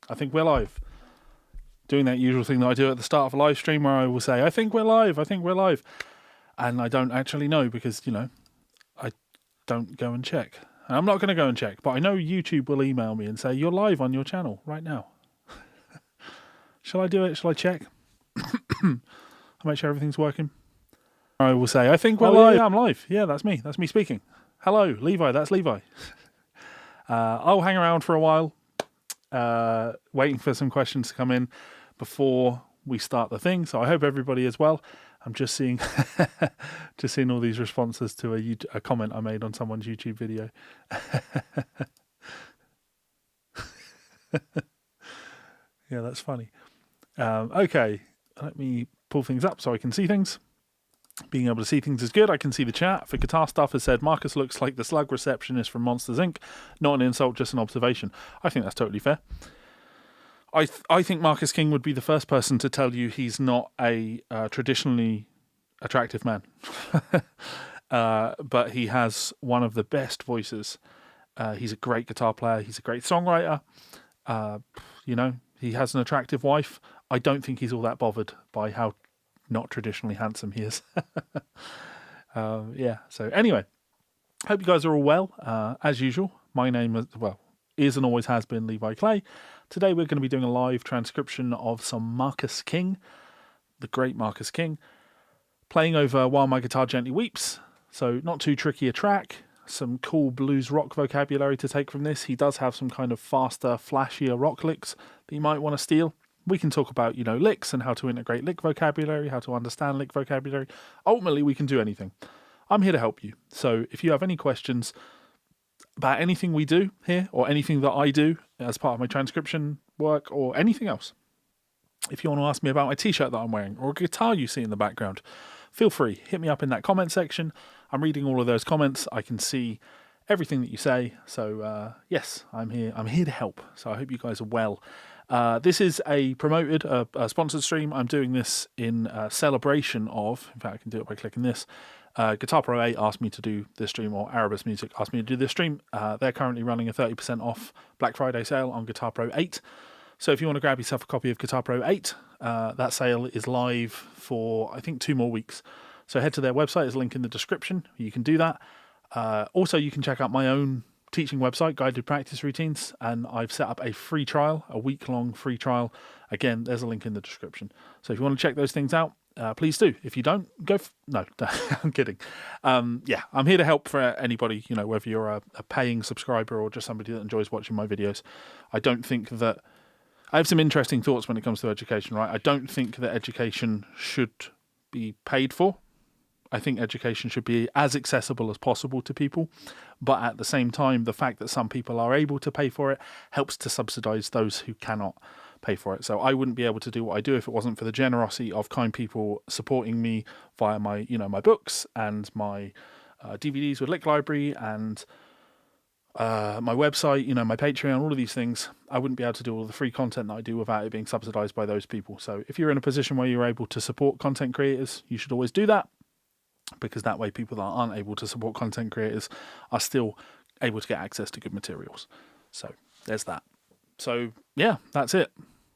I think we're live. Doing that usual thing that I do at the start of a live stream where I will say, I think we're live, I think we're live. And I don't actually know because, I don't go and check. And I'm not going to go and check, but I know YouTube will email me and say, you're live on your channel right now. Shall I do it? Shall I check? I'll make sure everything's working. I will say, I think we're live. Yeah, I'm live. Yeah, that's me. That's me speaking. Hello, Levi. That's Levi. I'll hang around for a while, waiting for some questions to come in before we start the thing. So I hope everybody is well. I'm just seeing, all these responses to a comment I made on someone's YouTube video. Yeah, that's funny. Okay, let me pull things up so I can see things. Being able to see things is good. I can see the chat. For guitar stuff has said, Marcus looks like the slug receptionist from Monsters, Inc. Not an insult, just an observation. I think that's totally fair. I think Marcus King would be the first person to tell you he's not a traditionally attractive man. But he has one of the best voices. He's a great guitar player. He's a great songwriter. He has an attractive wife. I don't think he's all that bothered by how not traditionally handsome he is. So anyway, hope you guys are all well. As usual, my name is and always has been Levi Clay. Today we're going to be doing a live transcription of some Marcus King, the great Marcus King, playing over While My Guitar Gently Weeps. So not too tricky a track, some cool blues rock vocabulary to take from this. He does have some kind of faster, flashier rock licks that you might want to steal. We can talk about, licks and how to integrate lick vocabulary, how to understand lick vocabulary. Ultimately, we can do anything. I'm here to help you. So if you have any questions about anything we do here or anything that I do as part of my transcription work or anything else, if you want to ask me about my t-shirt that I'm wearing or a guitar you see in the background, feel free. Hit me up in that comment section. I'm reading all of those comments. I can see everything that you say. So yes, I'm here. I'm here to help. So I hope you guys are well. This is a promoted, a sponsored stream. I'm doing this in celebration of, in fact, I can do it by clicking this. Guitar Pro 8 asked me to do this stream, or Erebus Music asked me to do this stream. They're currently running a 30% off Black Friday sale on Guitar Pro 8. So if you want to grab yourself a copy of Guitar Pro 8, that sale is live for, I think, 2 more weeks. So head to their website. There's a link in the description. You can do that. Also, you can check out my own teaching website, Guided Practice Routines, and I've set up a free trial, a week-long free trial. Again, there's a link in the description. So if you want to check those things out, please do. If you don't, no, I'm kidding. I'm here to help for anybody, whether you're a paying subscriber or just somebody that enjoys watching my videos. I don't think that... I have some interesting thoughts when it comes to education, right? I don't think that education should be paid for. I think education should be as accessible as possible to people. But at the same time, the fact that some people are able to pay for it helps to subsidize those who cannot pay for it. So I wouldn't be able to do what I do if it wasn't for the generosity of kind people supporting me via my, my books and my DVDs with Lick Library and my website, my Patreon, all of these things. I wouldn't be able to do all the free content that I do without it being subsidized by those people. So if you're in a position where you're able to support content creators, you should always do that. Because that way people that aren't able to support content creators are still able to get access to good materials. So there's that. So yeah, that's it.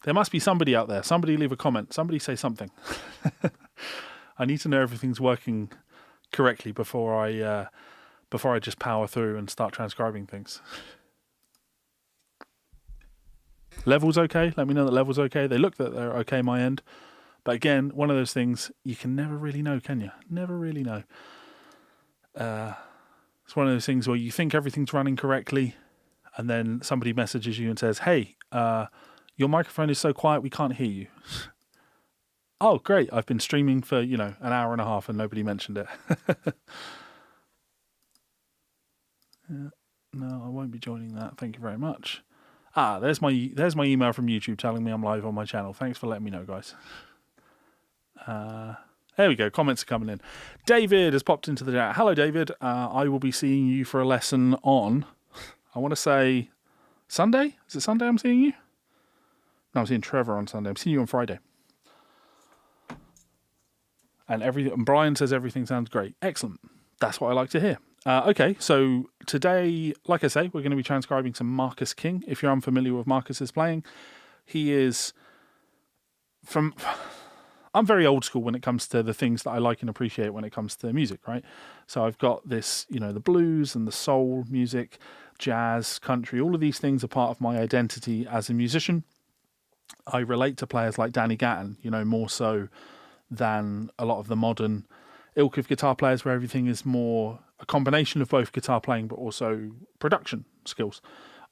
There must be somebody out there. Somebody leave a comment. Somebody say something. I need to know everything's working correctly before I just power through and start transcribing things. Level's okay. Let me know that level's okay. They look that they're okay my end. But again, one of those things you can never really know, can you? Never really know. It's one of those things where you think everything's running correctly, and then somebody messages you and says, hey, your microphone is so quiet we can't hear you. Oh, great. I've been streaming for, an hour and a half and nobody mentioned it. No, I won't be joining that. Thank you very much. There's my email from YouTube telling me I'm live on my channel. Thanks for letting me know, guys. There we go. Comments are coming in. David has popped into the chat. Hello, David. I will be seeing you for a lesson on, I want to say, Sunday? Is it Sunday I'm seeing you? No, I'm seeing Trevor on Sunday. I'm seeing you on Friday. And Brian says everything sounds great. Excellent. That's what I like to hear. Okay, so today, like I say, we're going to be transcribing some Marcus King. If you're unfamiliar with Marcus's playing, He is from... I'm very old school when it comes to the things that I like and appreciate when it comes to music, right? So I've got this, the blues and the soul music, jazz, country, all of these things are part of my identity as a musician. I relate to players like Danny Gatton, more so than a lot of the modern ilk of guitar players where everything is more a combination of both guitar playing but also production skills.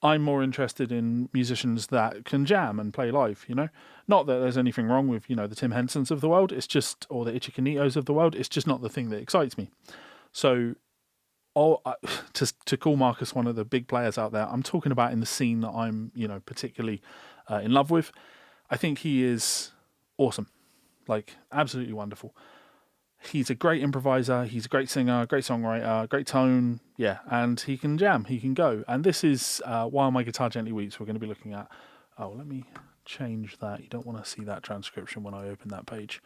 I'm more interested in musicians that can jam and play live, Not that there's anything wrong with, the Tim Hensons of the world, it's just, or the Ichikanitos of the world, it's just not the thing that excites me. So, to call Marcus one of the big players out there, I'm talking about in the scene that I'm, particularly in love with. I think he is awesome, like absolutely wonderful. He's a great improviser, he's a great singer, great songwriter, great tone, and he can jam, he can go. And this is While My Guitar Gently Weeps, we're going to be looking at. Oh, let me change that. You don't want to see that transcription when I open that page.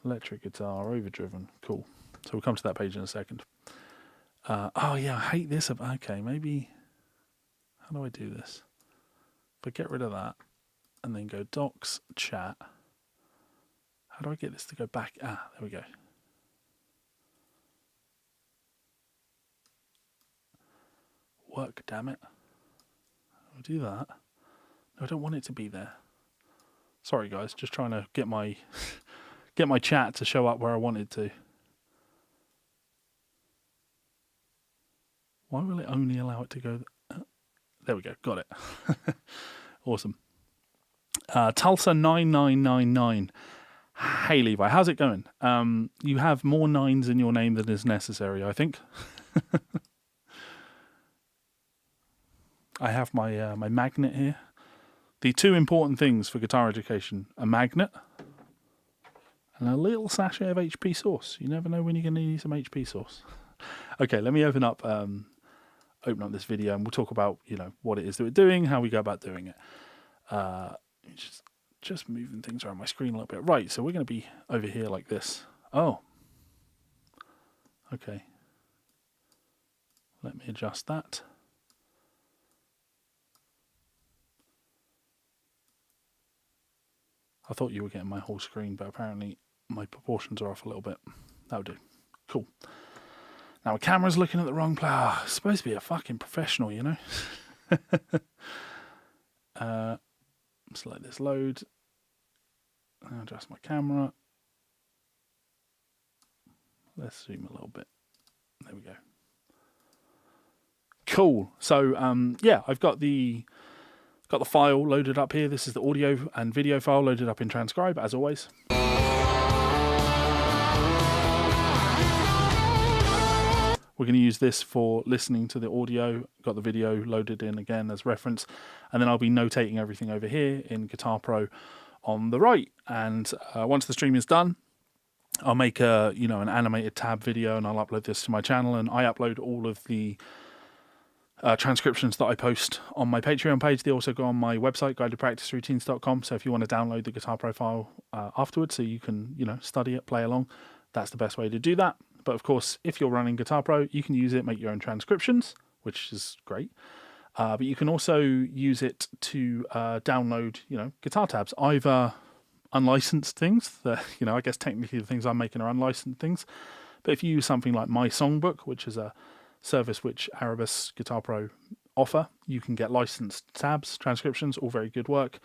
Electric guitar, overdriven, cool. So we'll come to that page in a second. I hate this. Okay, maybe, how do I do this? If I get rid of that, and then go docs, chat. How do I get this to go back? There we go. Work, damn it. I'll do that. No, I don't want it to be there. Sorry guys, just trying to get my chat to show up where I want it to. Why will it only allow it to go? There we go, got it. Awesome. Tulsa 9999. Hey Levi, how's it going? You have more nines in your name than is necessary, I think. I have my my magnet here. The two important things for guitar education: a magnet and a little sachet of HP sauce. You never know when you're going to need some HP sauce. Okay, let me open up this video and we'll talk about what it is that we're doing, how we go about doing it. Just moving things around my screen a little bit. Right, so we're going to be over here like this. Oh. Okay. Let me adjust that. I thought you were getting my whole screen, but apparently my proportions are off a little bit. That'll do. Cool. Now my camera's looking at the wrong place. Oh, it's supposed to be a fucking professional, Just let this load. I'll adjust my camera. Let's zoom a little bit. There we go. Cool. So I've got the file loaded up here. This is the audio and video file loaded up in Transcribe, as always. We're going to use this for listening to the audio. Got the video loaded in again as reference. And then I'll be notating everything over here in Guitar Pro on the right. And once the stream is done, I'll make an animated tab video and I'll upload this to my channel. And I upload all of the transcriptions that I post on my Patreon page. They also go on my website, guidedpracticeroutines.com. So if you want to download the Guitar Pro file afterwards so you can, study it, play along, that's the best way to do that. But of course, if you're running Guitar Pro, you can use it, make your own transcriptions, which is great. But you can also use it to download, guitar tabs, either unlicensed things that, I guess technically the things I'm making are unlicensed things. But if you use something like My Songbook, which is a service which Erebus Guitar Pro offer, you can get licensed tabs, transcriptions, all very good work.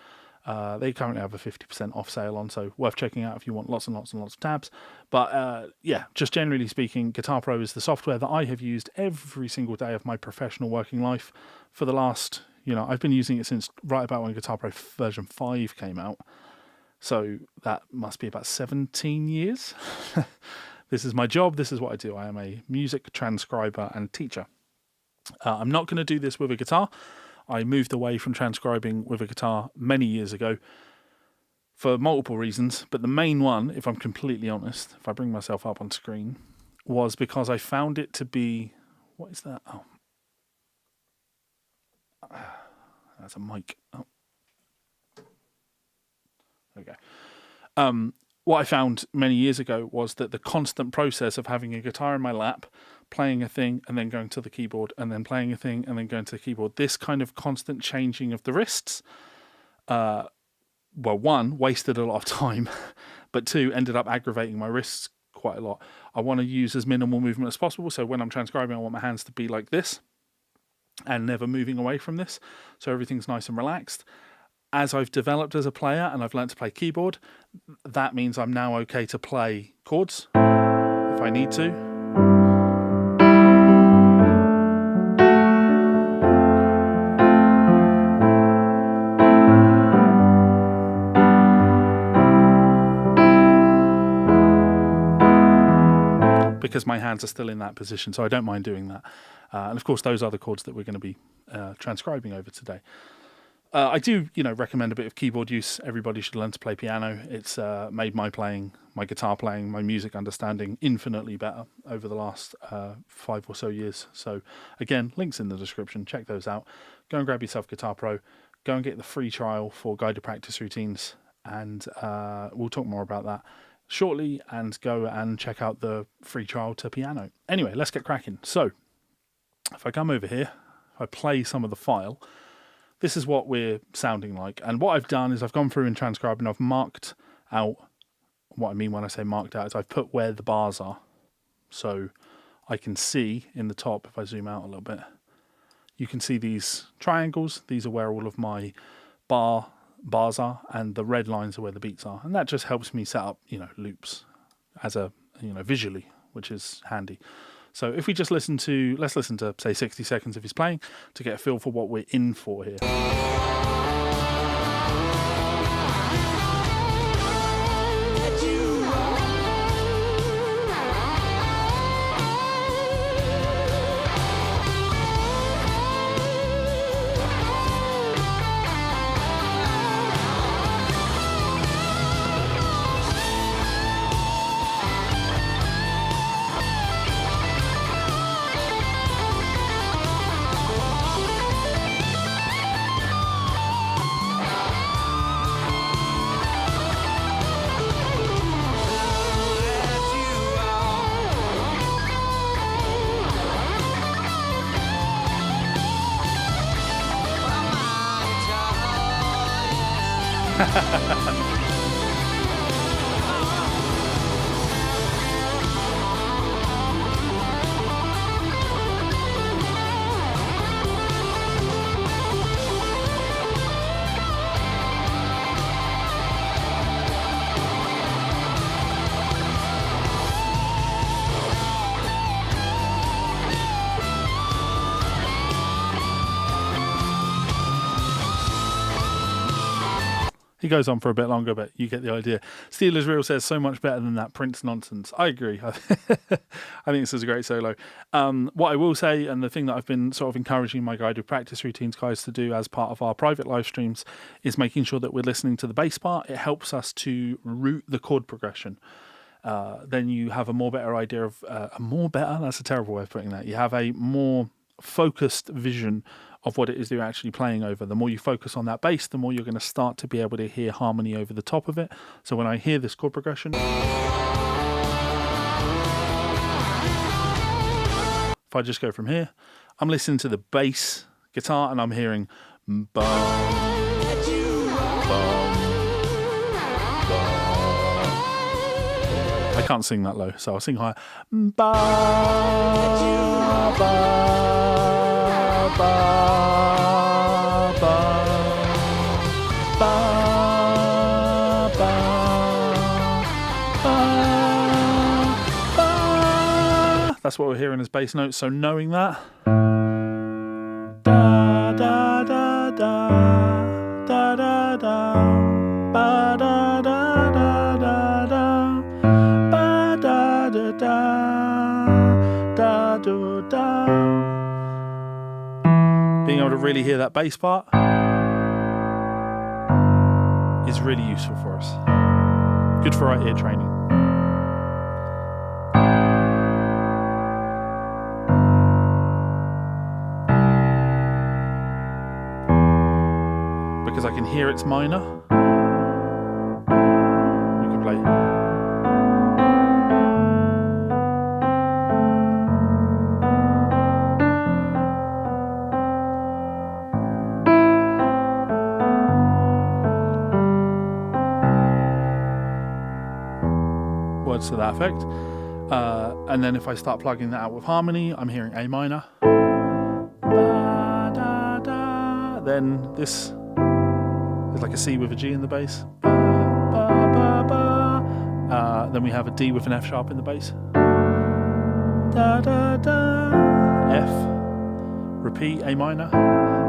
They currently have a 50% off sale on, so worth checking out if you want lots and lots and lots of tabs. But just generally speaking, Guitar Pro is the software that I have used every single day of my professional working life for the last, I've been using it since right about when Guitar Pro version 5 came out. So that must be about 17 years. This is my job. This is what I do. I am a music transcriber and teacher. I'm not going to do this with a guitar. I moved away from transcribing with a guitar many years ago for multiple reasons. But the main one, if I'm completely honest, if I bring myself up on screen, was because I found it to be... What is that? Oh. That's a mic. Oh. Okay. what I found many years ago was that the constant process of having a guitar in my lap, playing a thing and then going to the keyboard, and then playing a thing and then going to the keyboard, this kind of constant changing of the wrists, well, one, wasted a lot of time, but two, ended up aggravating my wrists quite a lot. I want to use as minimal movement as possible, so when I'm transcribing, I want my hands to be like this and never moving away from this, so everything's nice and relaxed. As I've developed as a player and I've learned to play keyboard, that means I'm now okay to play chords if I need to. Because my hands are still in that position, so I don't mind doing that. And of course, those are the chords that we're going to be transcribing over today. I do, recommend a bit of keyboard use. Everybody should learn to play piano. It's made my guitar playing, my music understanding infinitely better over the last 5 or so years. So again, links in the description. Check those out. Go and grab yourself Guitar Pro. Go and get the free trial for guided practice routines, and we'll talk more about that shortly. And go and check out the free trial to piano. Anyway, let's get cracking. So if I come over here, if I play some of the file, this is what we're sounding like. And what I've done is I've gone through and transcribed, and I've marked out, what I mean when I say marked out is I've put where the bars are. So I can see in the top, if I zoom out a little bit, you can see these triangles. These are where all of my bars are, and the red lines are where the beats are. And that just helps me set up, loops as a, visually, which is handy. So if we just let's listen to, say, 60 seconds of his playing to get a feel for what we're in for here. He goes on for a bit longer, but you get the idea. Steelers Real says, so much better than that Prince nonsense. I agree. I think this is a great solo. What I will say, and the thing that I've been sort of encouraging my guided practice routines guys to do as part of our private live streams, is making sure that we're listening to the bass part. It helps us to root the chord progression. Then you have a more better idea of, that's a terrible way of putting that. You have a more focused vision of what it is you're actually playing over. The more you focus on that bass, the more you're going to start to be able to hear harmony over the top of it. So when I hear this chord progression, if I just go from here, I'm listening to the bass guitar and I'm hearing bum, bum, bum. I can't sing that low, so I'll sing higher. Ba, ba, ba, ba, ba, ba, ba. That's what we're hearing as bass notes. So knowing that, da da da da da da da, ba da da da da da, ba da da da da da da. Being able to really hear that bass part is really useful for us. Good for our ear training. Because I can hear it's minor. We can play words to that effect. And then if I start plugging that out with harmony, I'm hearing A minor. Ba, da, da. Then this is like a C with a G in the bass. Ba, ba, ba, ba. Then we have a D with an F sharp in the bass. Da, da, da. F. Repeat, A minor.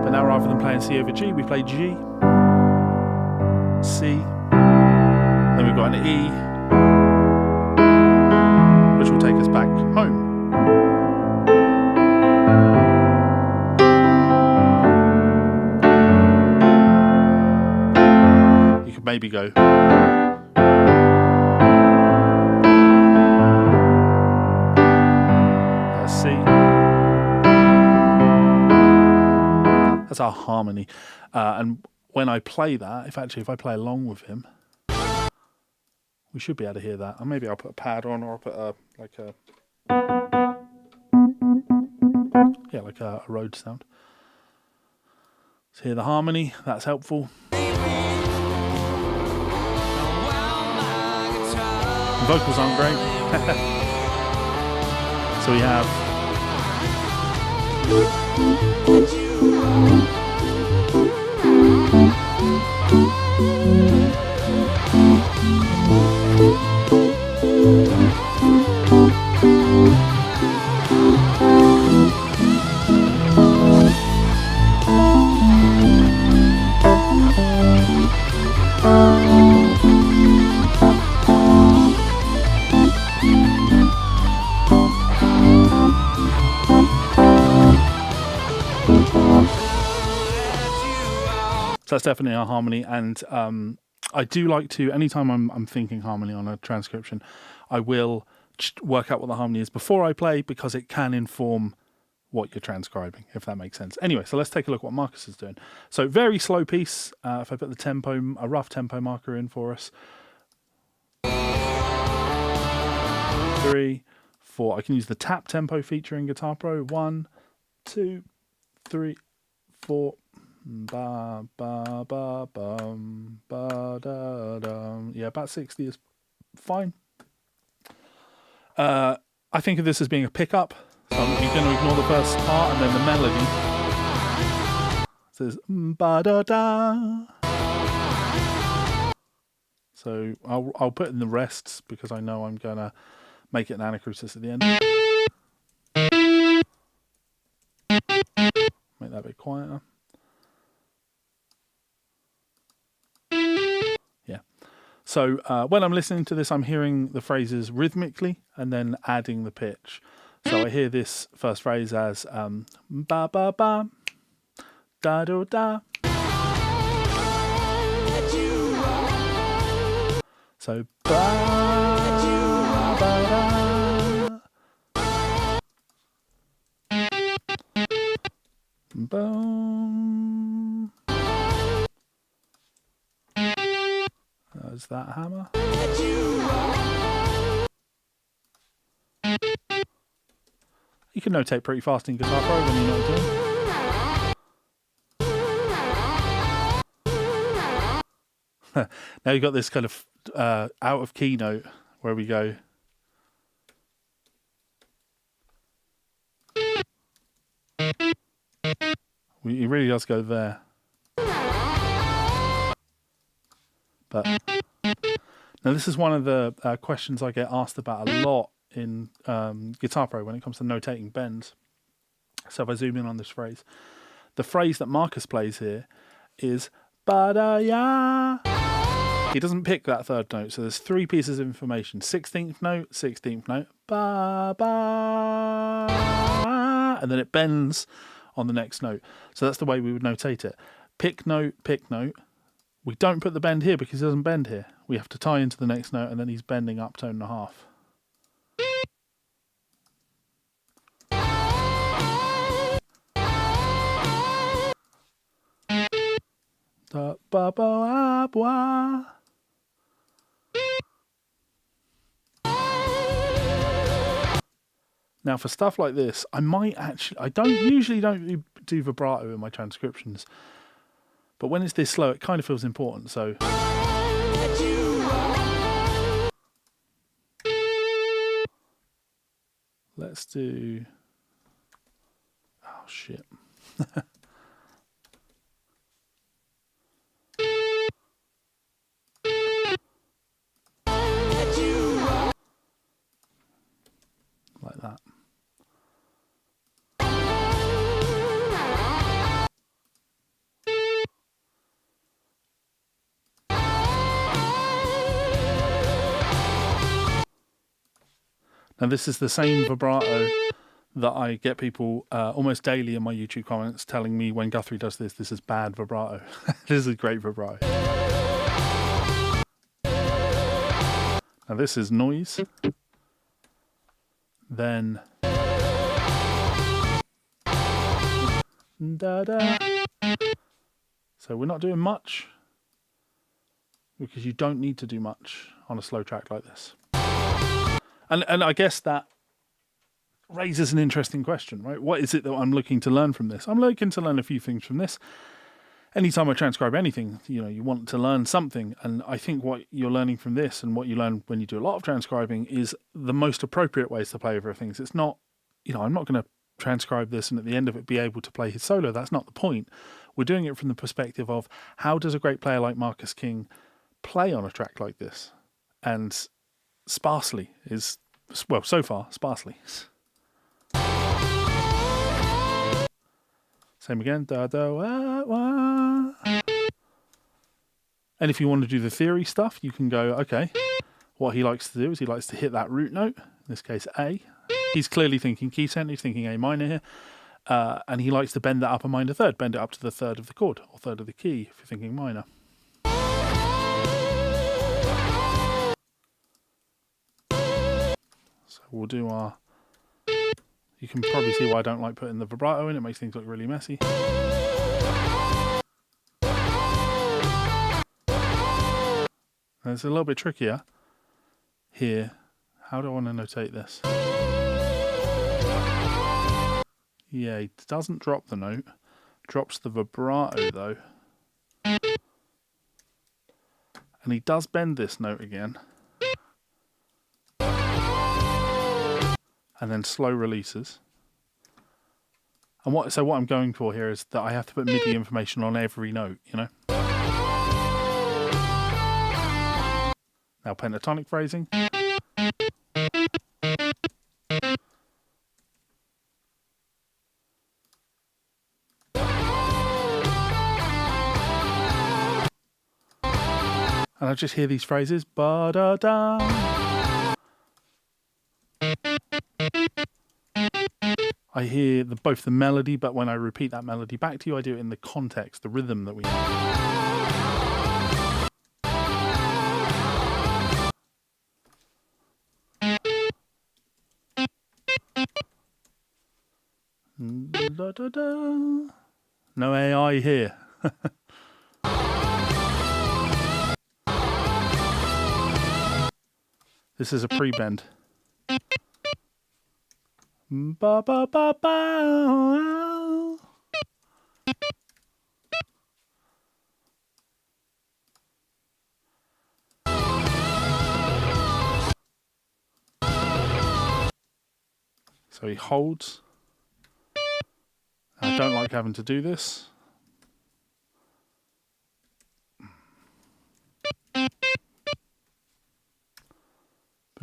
But now rather than playing C over G, we play G. C. Then we've got an E, which will take us back home. You could maybe go. That's C. That's our harmony. And when I play that, if I play along with him, we should be able to hear that. Or maybe I'll put a pad on, or I'll put a Rhodes sound. Let's hear the harmony. That's helpful. The vocals aren't great. So we have. So that's definitely our harmony, and I do like to, anytime I'm thinking harmony on a transcription, I will work out what the harmony is before I play, because it can inform what you're transcribing, if that makes sense. Anyway, so let's take a look at what Marcus is doing. So very slow piece. If I put the tempo, a rough tempo marker in for us. 3, 4. I can use the tap tempo feature in Guitar Pro. 1, 2, 3, 4. Ba ba ba bum ba da dum. Yeah, about 60 is fine. I think of this as being a pickup, so I'm going to ignore the first part, and then the melody says ba da da. So I'll put in the rests, because I know I'm going to make it an anacrusis at the end. Make that a bit quieter. So when I'm listening to this, I'm hearing the phrases rhythmically and then adding the pitch. So I hear this first phrase as ba ba ba, da da da. So ba ba da, boom. Is that a hammer? You can notate pretty fast in Guitar Pro when you know what you're doing. Now you've got this kind of out of key note where we go. It really does go there. But now this is one of the questions I get asked about a lot in Guitar Pro when it comes to notating bends. So if I zoom in on this phrase, the phrase that Marcus plays here is ba-da-ya. He doesn't pick that third note, so there's 3 pieces of information: 16th note, 16th note, ba-ba, and then it bends on the next note. So that's the way we would notate it. Pick note, pick note. We don't put the bend here because he doesn't bend here. We have to tie into the next note, and then he's bending up tone and a half. Da, ba, ba, ba. Now for stuff like this, I usually don't do vibrato in my transcriptions. But when it's this slow, it kind of feels important, so. let's do... Oh, shit. Like that. Now this is the same vibrato that I get people almost daily in my YouTube comments telling me when Guthrie does this is bad vibrato. This is great vibrato. Now this is noise. Then da-da. So we're not doing much because you don't need to do much on a slow track like this. And I guess that raises an interesting question, right? What is it that I'm looking to learn from this? I'm looking to learn a few things from this. Anytime I transcribe anything, you want to learn something. And I think what you're learning from this and what you learn when you do a lot of transcribing is the most appropriate ways to play over things. It's not, I'm not going to transcribe this and at the end of it be able to play his solo. That's not the point. We're doing it from the perspective of how does a great player like Marcus King play on a track like this? And sparsely is, well, so far, sparsely. Same again. Da, da, wah, wah. And if you want to do the theory stuff, you can go, okay, what he likes to do is he likes to hit that root note, in this case A. He's clearly thinking key center, he's thinking A minor here. And he likes to bend that upper minor third, bend it up to the third of the chord, or third of the key, if you're thinking minor. So we'll do our... You can probably see why I don't like putting the vibrato in, it makes things look really messy. And it's a little bit trickier here. How do I want to notate this? Yeah, he doesn't drop the note, drops the vibrato though. And he does bend this note again. And then slow releases. And what I'm going for here is that I have to put MIDI information on every note, Now pentatonic phrasing. And I just hear these phrases, ba-da-da. I hear both the melody, but when I repeat that melody back to you, I do it in the context, the rhythm that we have. Da, da, da. No AI here. This is a pre-bend. Ba ba ba ba. So he holds. I don't like having to do this. But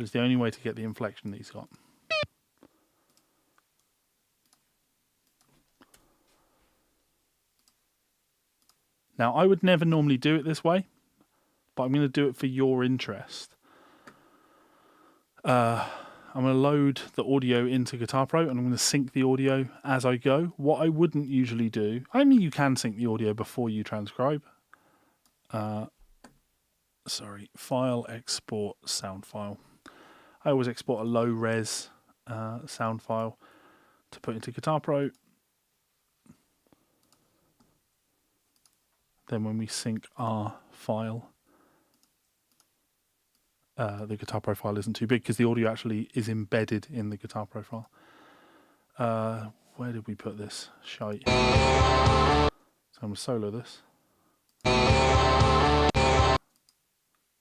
it's the only way to get the inflection that he's got. Now, I would never normally do it this way, but I'm going to do it for your interest. I'm going to load the audio into Guitar Pro and I'm going to sync the audio as I go. What I wouldn't usually do, I mean, you can sync the audio before you transcribe. Sorry, file, export, sound file. I always export a low res sound file to put into Guitar Pro. Then when we sync our file, the Guitar Pro file isn't too big because the audio actually is embedded in the Guitar Pro file. Where did we put this? Shite. So I'm going to solo this.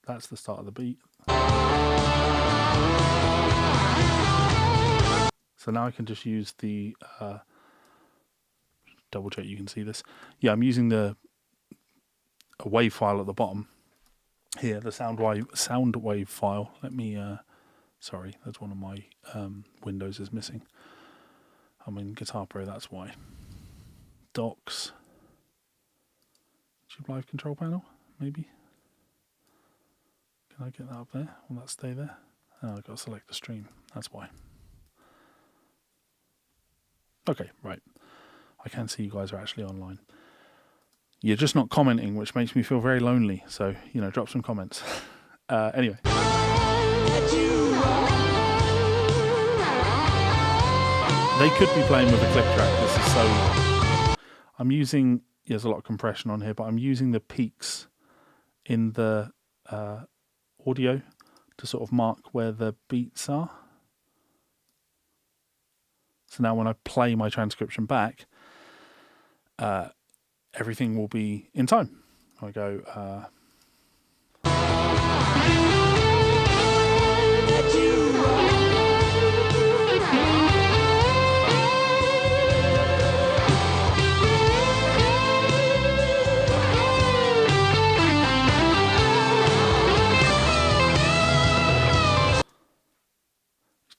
That's the start of the beat. So now I can just use the double check you can see this. Yeah, I'm using a wave file at the bottom here, the sound wave file. Let me sorry, that's one of my windows is missing. I'm in Guitar Pro, that's why. Docs. Tube Live control panel, maybe. Can I get that up there? Will that stay there? Oh, I've got to select the stream. That's why. Okay, right. I can see you guys are actually online. You're just not commenting, which makes me feel very lonely. So, you know, drop some comments. Anyway. They could be playing with a click track. This is so... I'm using... There's a lot of compression on here, but I'm using the peaks in the audio to sort of mark where the beats are. So now when I play my transcription back, everything will be in time. I go...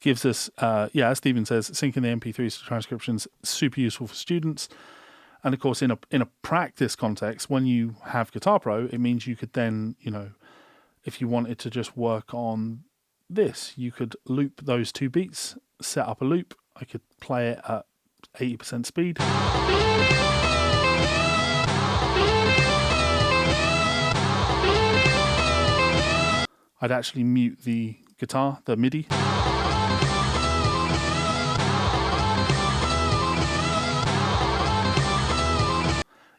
gives us, as Stephen says, syncing the MP3s to transcriptions, super useful for students. And of course, in a practice context, when you have Guitar Pro, it means you could then, you know, if you wanted to just work on this, you could loop those 2 beats, set up a loop. I could play it at 80% speed. I'd actually mute the guitar, the MIDI.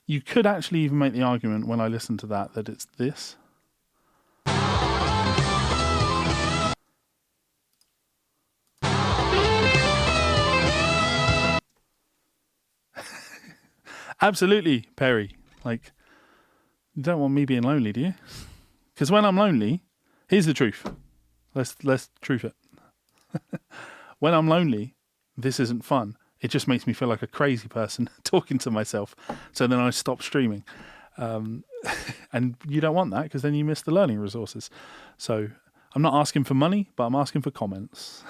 You could actually even make the argument when I listen to that it's this. Absolutely, Perry. Like, you don't want me being lonely, do you? Because when I'm lonely, here's the truth. Let's truth it. When I'm lonely, this isn't fun. It just makes me feel like a crazy person talking to myself. So then I stop streaming. And you don't want that because then you miss the learning resources. So I'm not asking for money, but I'm asking for comments.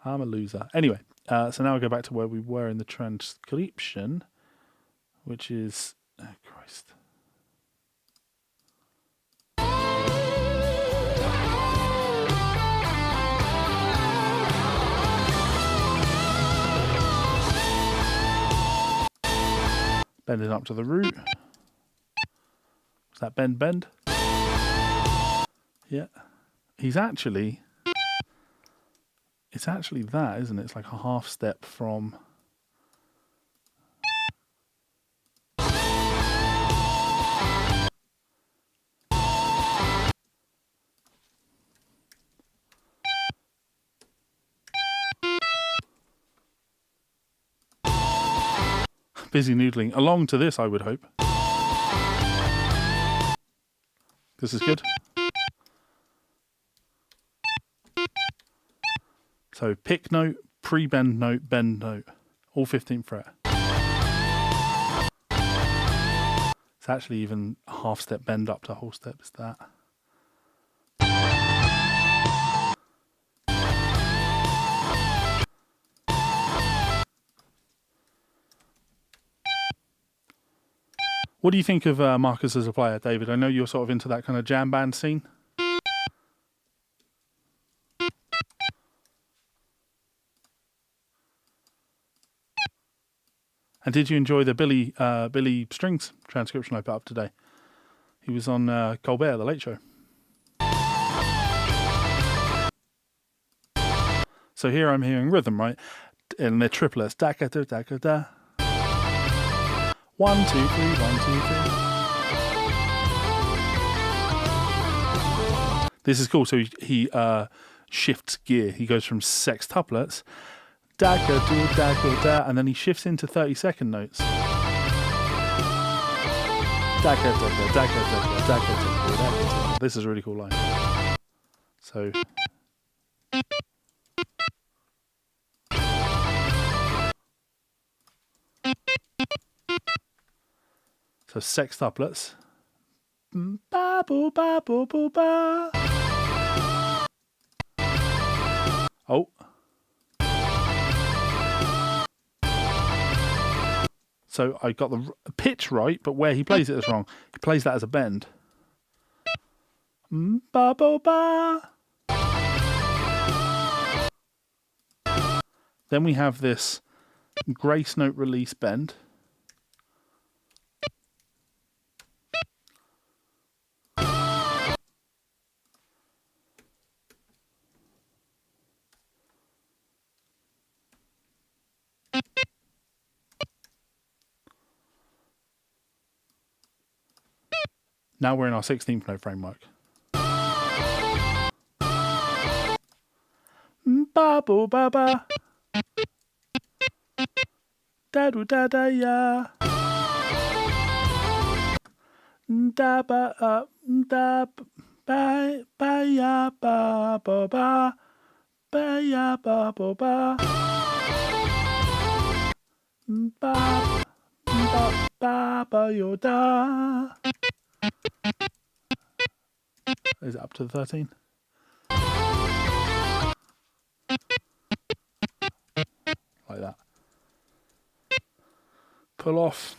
I'm a loser. Anyway, so now I'll go back to where we were in the transcription, which is... Oh, Christ. Bending up to the root. Was that bend? Yeah. It's actually that, isn't it? It's like a half step from... Busy noodling along to this, I would hope. This is good. So pick note, pre-bend note, bend note, all 15th fret. It's actually even a half step bend up to a whole step, is that. What do you think of Marcus as a player, David? I know you're sort of into that kind of jam band scene. And did you enjoy the Billy Strings transcription I put up today? He was on Colbert, The Late Show. So here I'm hearing rhythm, right? And they're triplets. Da da da da da. 1, 2, 3, 1, 2, 3. This is cool. So he shifts gear. He goes from sextuplets, da da da da da, and then he shifts into 30-second notes. Da da da da da da da da. This is a really cool line. So So sextuplets. Ba boo ba boo boo ba. Oh. So I got the pitch right, but where he plays it is wrong. He plays that as a bend. Ba boo ba. Then we have this grace note release bend. Now we're in our 16th note framework. Ba boo ba ba. Da do da da ya. Da ba da ba ba ya ba ba ba ba ya ba ba ba ba ba ba ba yo da. Is it up to the 13? Like that. Pull off.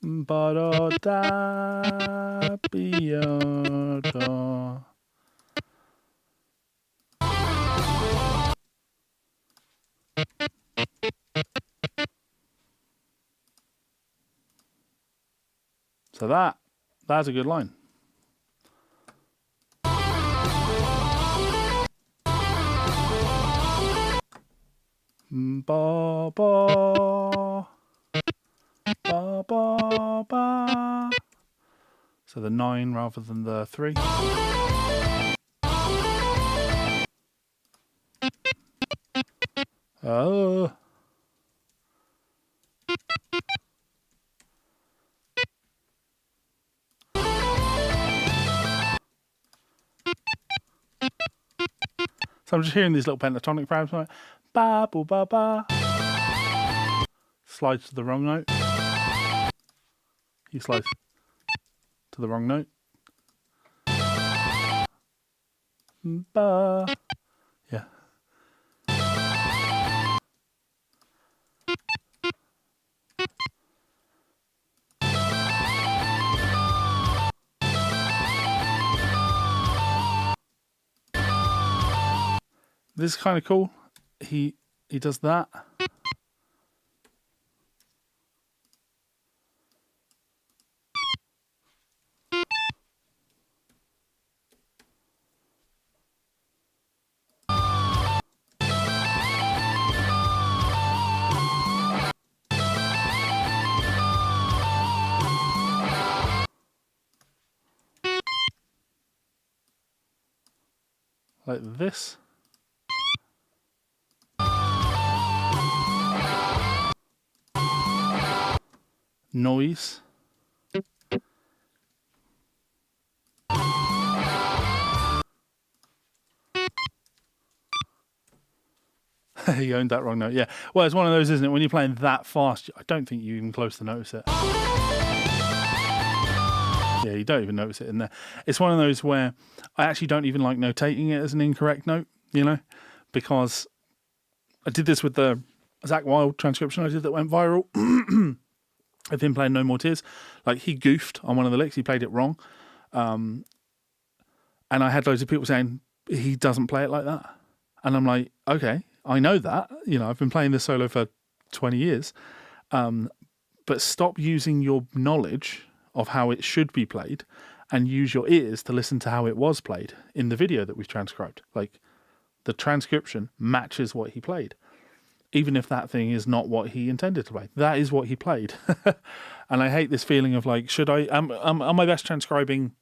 Ba da da be da. So that's a good line. Ba ba ba ba ba. So the 9 rather than the 3. Oh. So I'm just hearing these little pentatonic patterns, like ba boo ba ba. Slides to the wrong note. He slides to the wrong note. Ba. Yeah. This is kind of cool. He does that. Like this. Noise. He owned that wrong note. Yeah. Well, it's one of those, isn't it? When you're playing that fast, I don't think you even close to notice it. Yeah, you don't even notice it in there. It's one of those where I actually don't even like notating it as an incorrect note, you know, because I did this with the Zach Wilde transcription I did that went viral. Of him playing No More Tears. Like, he goofed on one of the licks. He played it wrong. And I had loads of people saying, he doesn't play it like that. And I'm like, okay, I know that. You know, I've been playing this solo for 20 years. But stop using your knowledge of how it should be played and use your ears to listen to how it was played in the video that we've transcribed. Like, the transcription matches what he played. Even if that thing is not what he intended to play. That is what he played. And I hate this feeling of like, should I, am I best transcribing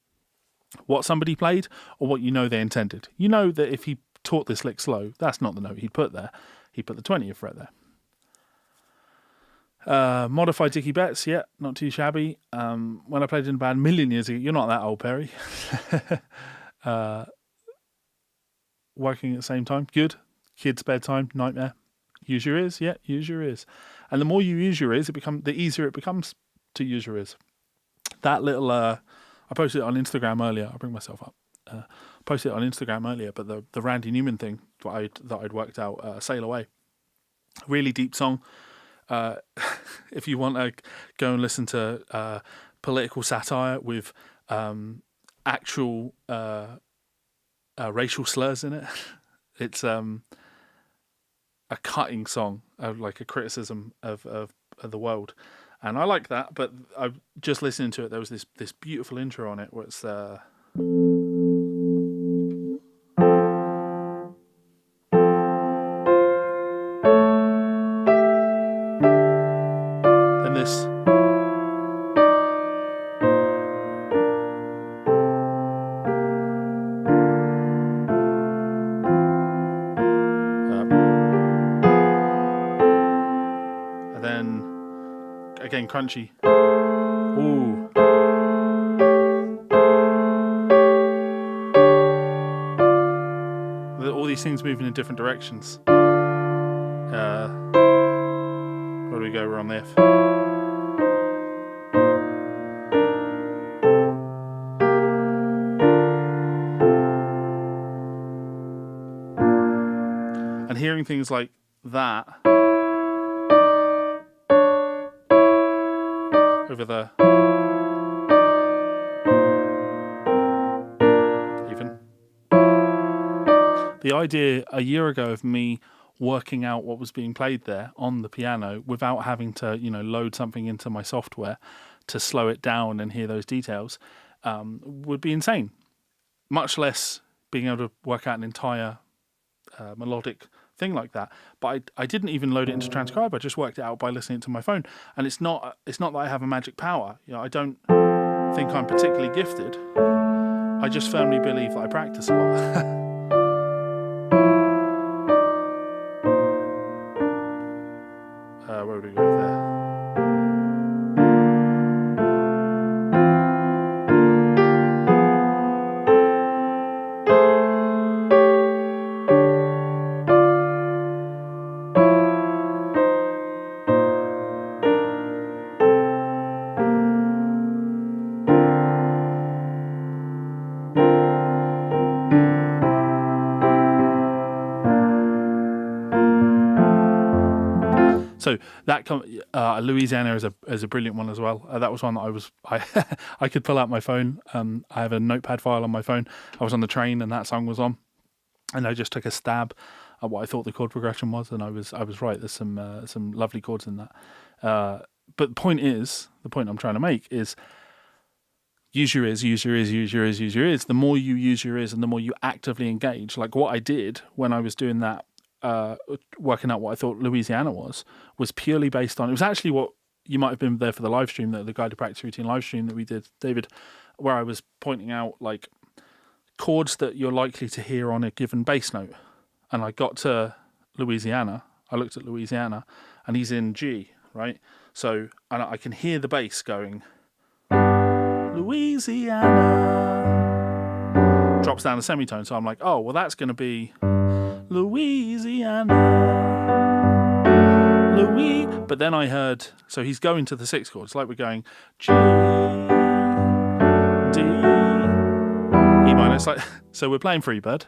what somebody played or what you know they intended? You know that if he taught this lick slow, that's not the note he'd put there. He put the 20th fret there. Modified Dickie Betts, yeah, not too shabby. When I played in a band a million years ago, you're not that old, Perry. Working at the same time, good. Kids' bedtime, nightmare. Use your ears, yeah, use your ears. And the more you use your ears, the easier it becomes to use your ears. That little, I posted it on Instagram earlier. I'll bring myself up. Posted it on Instagram earlier, but the Randy Newman thing that I'd worked out, Sail Away. Really deep song. If you want to go and listen to political satire with actual racial slurs in it, it's a cutting song, like a criticism of the world, and I like that. But I just listening to it, there was this beautiful intro on it where it's then this. And then again crunchy. Ooh. All these things moving in different directions. Where do we go? We're on the F. And hearing things like that over the even. The idea a year ago of me working out what was being played there on the piano without having to, load something into my software to slow it down and hear those details would be insane. Much less being able to work out an entire melodic thing like that. But I didn't even load it into Transcribe. I just worked it out by listening to my phone. And it's not that I have a magic power. I don't think I'm particularly gifted. I just firmly believe that I practice a lot. Where would we go there? So that Louisiana is a brilliant one as well. That was one that I could pull out my phone. I have a notepad file on my phone. I was on the train and that song was on, and I just took a stab at what I thought the chord progression was, and I was right. There's some lovely chords in that. But the point I'm trying to make is use your ears, use your ears, use your ears, use your ears. The more you use your ears and the more you actively engage, like what I did when I was doing that. Working out what I thought Louisiana was purely based on, it was actually what you might have been there for the live stream, the Guided Practice Routine live stream that we did, David, where I was pointing out like chords that you're likely to hear on a given bass note. And I got to Louisiana, I looked at Louisiana, and he's in G, right? So, and I can hear the bass going, Louisiana, drops down a semitone. So I'm like, oh, well, that's going to be Louisiana, but then I heard, so he's going to the sixth chord. It's like we're going G, D, E minor. It's like, so we're playing Freebird.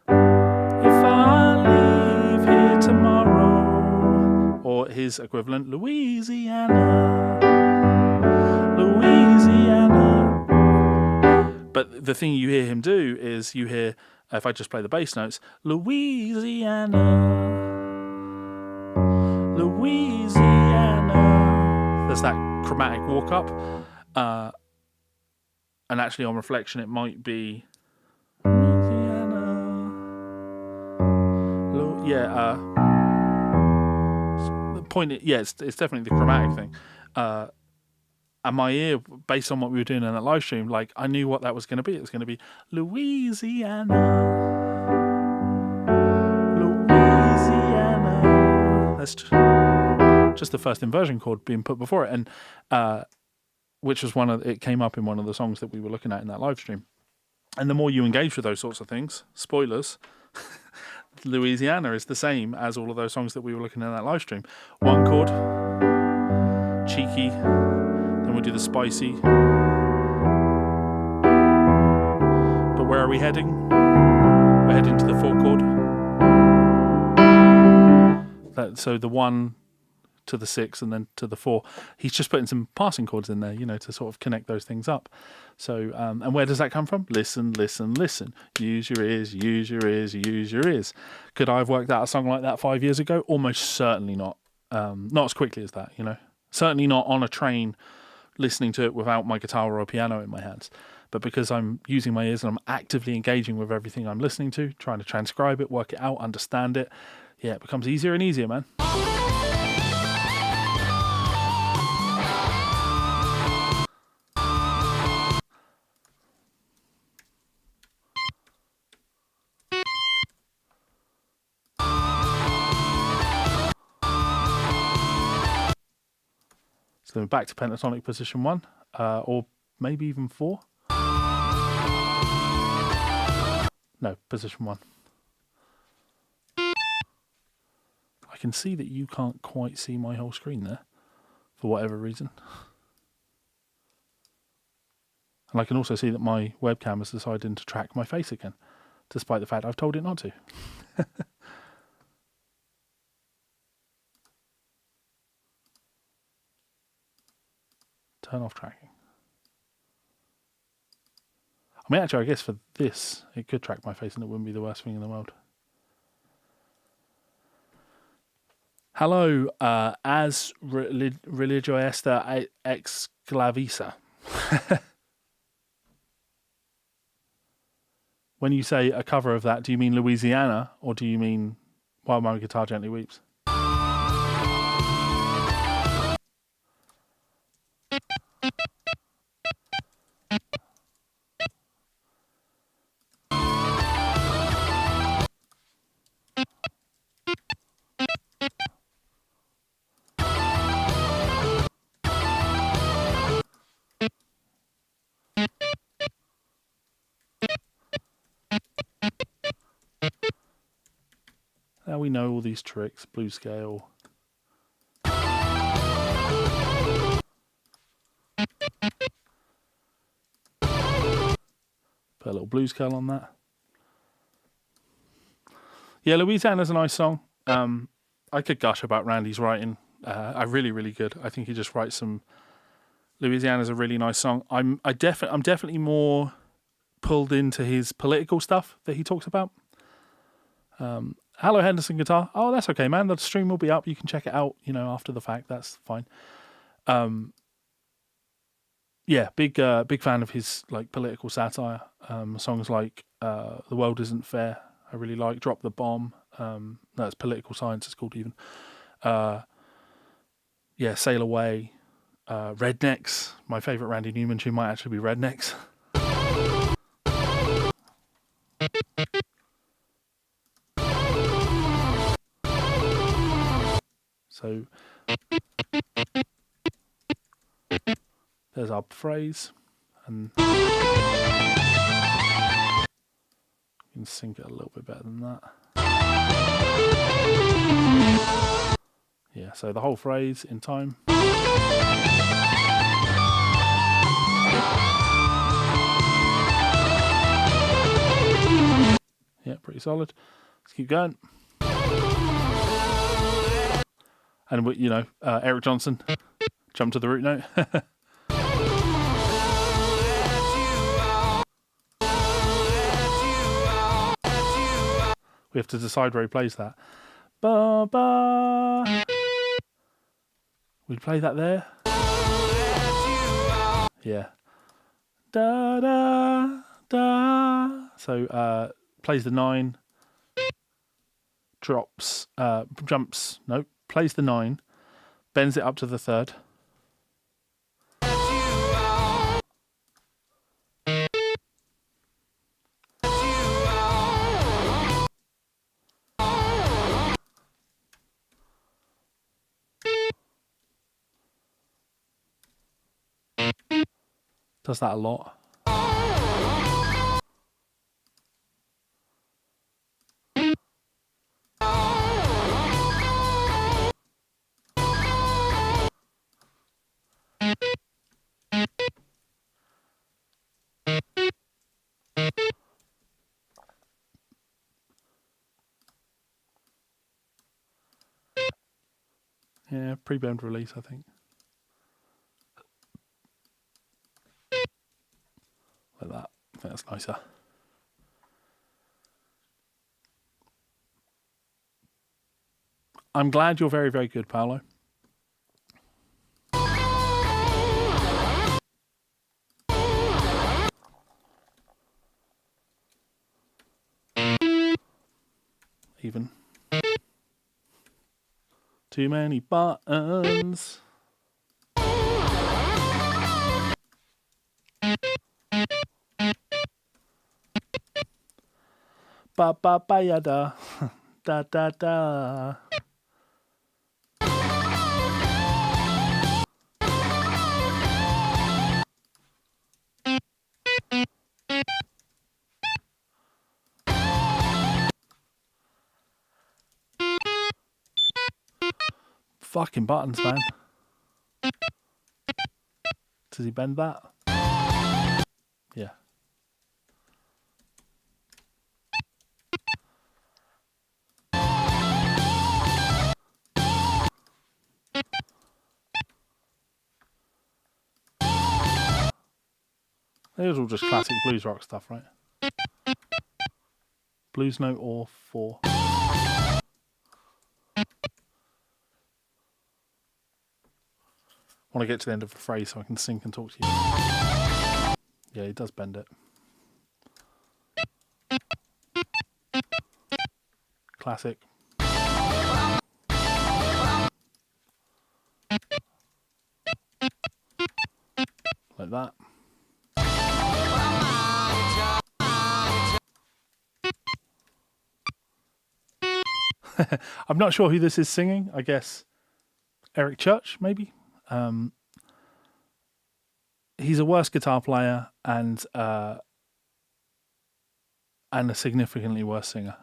If I leave here tomorrow, or his equivalent, Louisiana. But the thing you hear him do is you hear, if I just play the bass notes, Louisiana. There's that chromatic walk up. And actually on reflection, it might be Louisiana. The point, it's definitely the chromatic thing. And my ear, based on what we were doing in that live stream, like I knew what that was going to be. It was going to be Louisiana. That's just the first inversion chord being put before it, and which was it came up in one of the songs that we were looking at in that live stream. And the more you engage with those sorts of things, spoilers, Louisiana is the same as all of those songs that we were looking at in that live stream. One chord, cheeky, then we do the spicy. But where are we heading? We're heading to the 4 chord. So the 1 to the 6 and then to the 4. He's just putting some passing chords in there, you know, to sort of connect those things up. So, and where does that come from? Listen, listen, listen. Use your ears, use your ears, use your ears. Could I have worked out a song like that 5 years ago? Almost certainly not. Not as quickly as that, you know. Certainly not on a train listening to it without my guitar or a piano in my hands. But because I'm using my ears and I'm actively engaging with everything I'm listening to, trying to transcribe it, work it out, understand it, yeah, it becomes easier and easier, man. So back to pentatonic position 1, or maybe even 4. No, position 1. I can see that you can't quite see my whole screen there, for whatever reason. And I can also see that my webcam has decided to track my face again, despite the fact I've told it not to. Turn off tracking. I mean, actually, I guess for this, it could track my face and it wouldn't be the worst thing in the world. Hello, as religio esta exclavisa. When you say a cover of that, do you mean Louisiana or do you mean While My Guitar Gently Weeps? Now we know all these tricks, blues scale. Put a little blues scale on that. Yeah, Louisiana's a nice song. I could gush about Randy's writing. I really good. I think he just writes some. Louisiana's a really nice song. I'm definitely more pulled into his political stuff that he talks about. Hello, Henderson Guitar. Oh, that's okay, man. The stream will be up. You can check it out, you know, after the fact. That's fine. Yeah, big fan of his like political satire. Songs like "The World Isn't Fair." I really like. "Drop the Bomb." No, it's Political Science. It's called even. Yeah, "Sail Away." Rednecks. My favorite Randy Newman tune might actually be Rednecks. So there's our phrase, and you can sync it a little bit better than that. Yeah, so the whole phrase in time. Yeah, pretty solid. Let's keep going. And we, you know, Eric Johnson, jump to the root note. We have to decide where he plays that. Ba ba. We play that there. Yeah. Da da da. So plays the 9. Drops. Jumps. Nope. Plays the 9, bends it up to the 3rd. Does that a lot. Yeah, pre-burned release, I think. Like that. I think that's nicer. I'm glad you're very, very good, Paolo. Even. Too many buttons. Ba ba ba ya da. Da da da. Fucking buttons, man. Does he bend that? Yeah. It was all just classic blues rock stuff, right? Blues note or 4. I want to get to the end of the phrase so I can sync and talk to you. Yeah, he does bend it. Classic. Like that. I'm not sure who this is singing. I guess Eric Church, maybe. He's a worse guitar player and a significantly worse singer.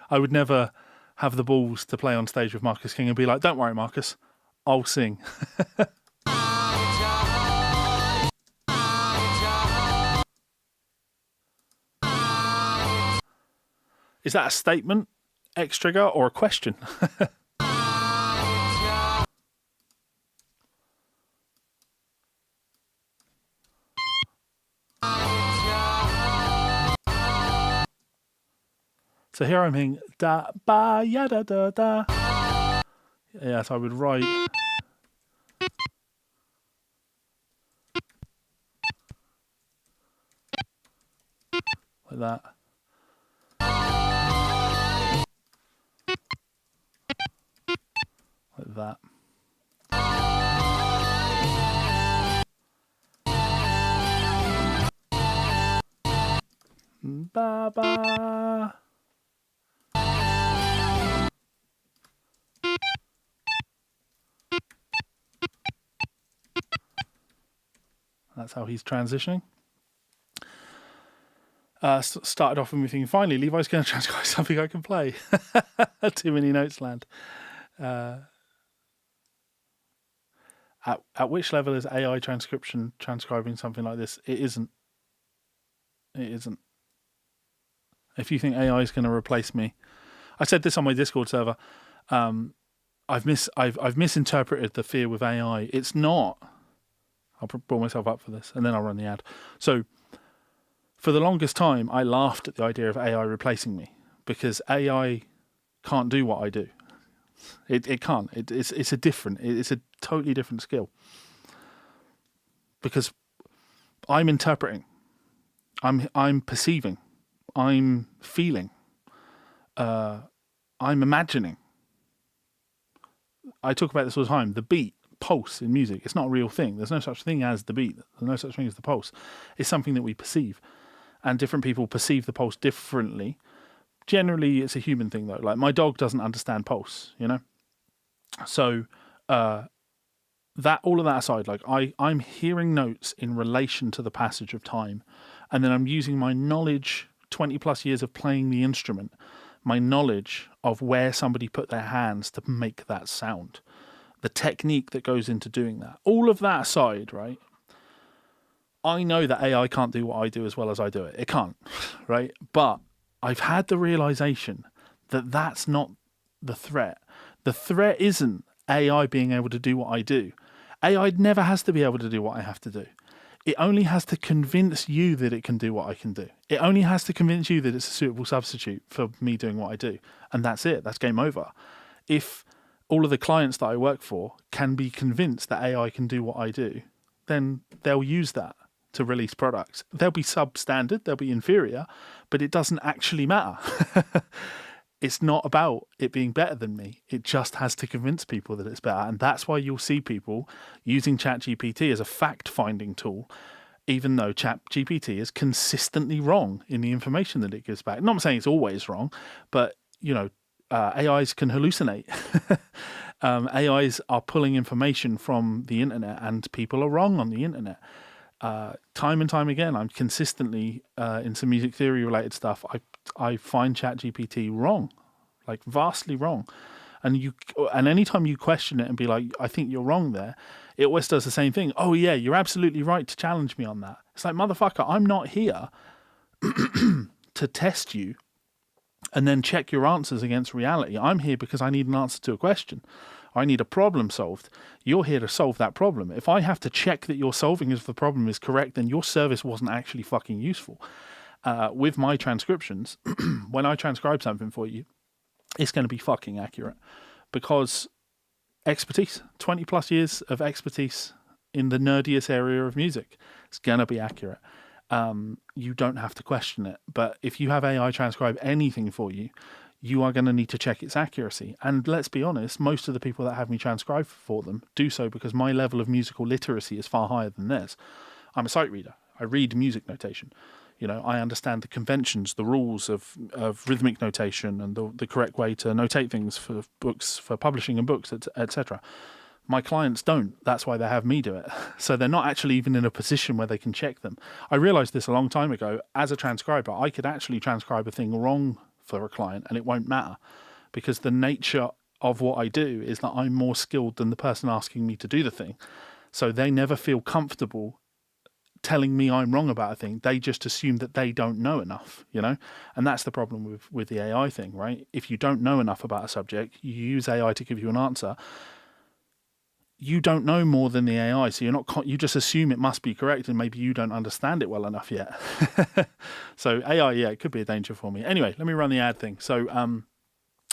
I would never have the balls to play on stage with Marcus King and be like, "Don't worry, Marcus, I'll sing." Is that a statement, X trigger, or a question? So here I'm hearing da ba ya da da da. Yeah, so I would write like that. Like that. Ba ba. That's how he's transitioning. Started off with me thinking, finally, Levi's going to transcribe something I can play. Too many notes land. At which level is AI transcription transcribing something like this? It isn't. It isn't. If you think AI is going to replace me, I said this on my Discord server. I've misinterpreted the fear with AI. It's not. I'll pull myself up for this, and then I'll run the ad. So, for the longest time, I laughed at the idea of AI replacing me because AI can't do what I do. It can't. It's a totally different skill. Because I'm interpreting, I'm perceiving, I'm feeling, I'm imagining. I talk about this all the time. The beat, pulse in music, it's not a real thing. There's no such thing as the beat. There's no such thing as the pulse. It's something that we perceive. And different people perceive the pulse differently. Generally, it's a human thing, though. Like, my dog doesn't understand pulse, you know? So, all of that aside, like, I'm hearing notes in relation to the passage of time. And then I'm using my knowledge, 20 plus years of playing the instrument, my knowledge of where somebody put their hands to make that sound, the technique that goes into doing that. All of that aside, right? I know that AI can't do what I do as well as I do it. It can't, right? But I've had the realization that that's not the threat. The threat isn't AI being able to do what I do. AI never has to be able to do what I have to do. It only has to convince you that it can do what I can do. It only has to convince you that it's a suitable substitute for me doing what I do. And that's it. That's game over. If all of the clients that I work for can be convinced that AI can do what I do, then they'll use that to release products. They'll be substandard, they'll be inferior, but it doesn't actually matter. It's not about it being better than me. It just has to convince people that it's better. And that's why you'll see people using ChatGPT as a fact-finding tool, even though ChatGPT is consistently wrong in the information that it gives back. Not saying it's always wrong, but, AIs can hallucinate. AIs are pulling information from the internet, and people are wrong on the internet. Time and time again, I'm consistently in some music theory related stuff. I find ChatGPT wrong, like vastly wrong, and anytime you question it and be like, I think you're wrong there, it always does the same thing. Oh yeah, you're absolutely right to challenge me on that. It's like, motherfucker, I'm not here to test you and then check your answers against reality. I'm here because I need an answer to a question. I need a problem solved. You're here to solve that problem. If I have to check that you're solving if the problem is correct, then your service wasn't actually fucking useful. With my transcriptions, when I transcribe something for you, it's going to be fucking accurate because expertise, 20 plus years of expertise in the nerdiest area of music, it's going to be accurate. You don't have to question it. But if you have AI transcribe anything for you, you are going to need to check its accuracy. And let's be honest, most of the people that have me transcribe for them do so because my level of musical literacy is far higher than theirs. I'm a sight reader. I read music notation. I understand the conventions, the rules of rhythmic notation and the correct way to notate things for books, for publishing and books, etc. My clients don't. That's why they have me do it. So they're not actually even in a position where they can check them. I realized this a long time ago. As a transcriber, I could actually transcribe a thing wrong for a client and it won't matter because the nature of what I do is that I'm more skilled than the person asking me to do the thing. So they never feel comfortable telling me I'm wrong about a thing. They just assume that they don't know enough, and that's the problem with the AI thing, right? If you don't know enough about a subject, you use AI to give you an answer. You don't know more than the AI, so you just assume it must be correct, and maybe you don't understand it well enough yet. So AI, yeah, it could be a danger for me. Anyway, let me run the ad thing. So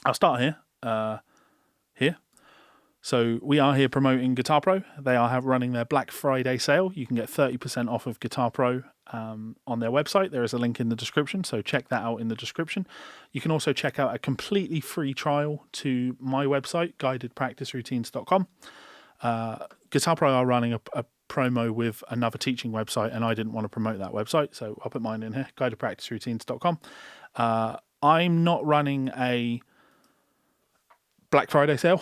I'll start here. So we are here promoting Guitar Pro. They are running their Black Friday sale. You can get 30% off of Guitar Pro on their website. There is a link in the description, so check that out in the description. You can also check out a completely free trial to my website, guidedpracticeroutines.com. Guitar Pro are running a promo with another teaching website, and I didn't want to promote that website, so I'll put mine in here, guidedpracticeroutines.com. I'm not running a Black Friday sale.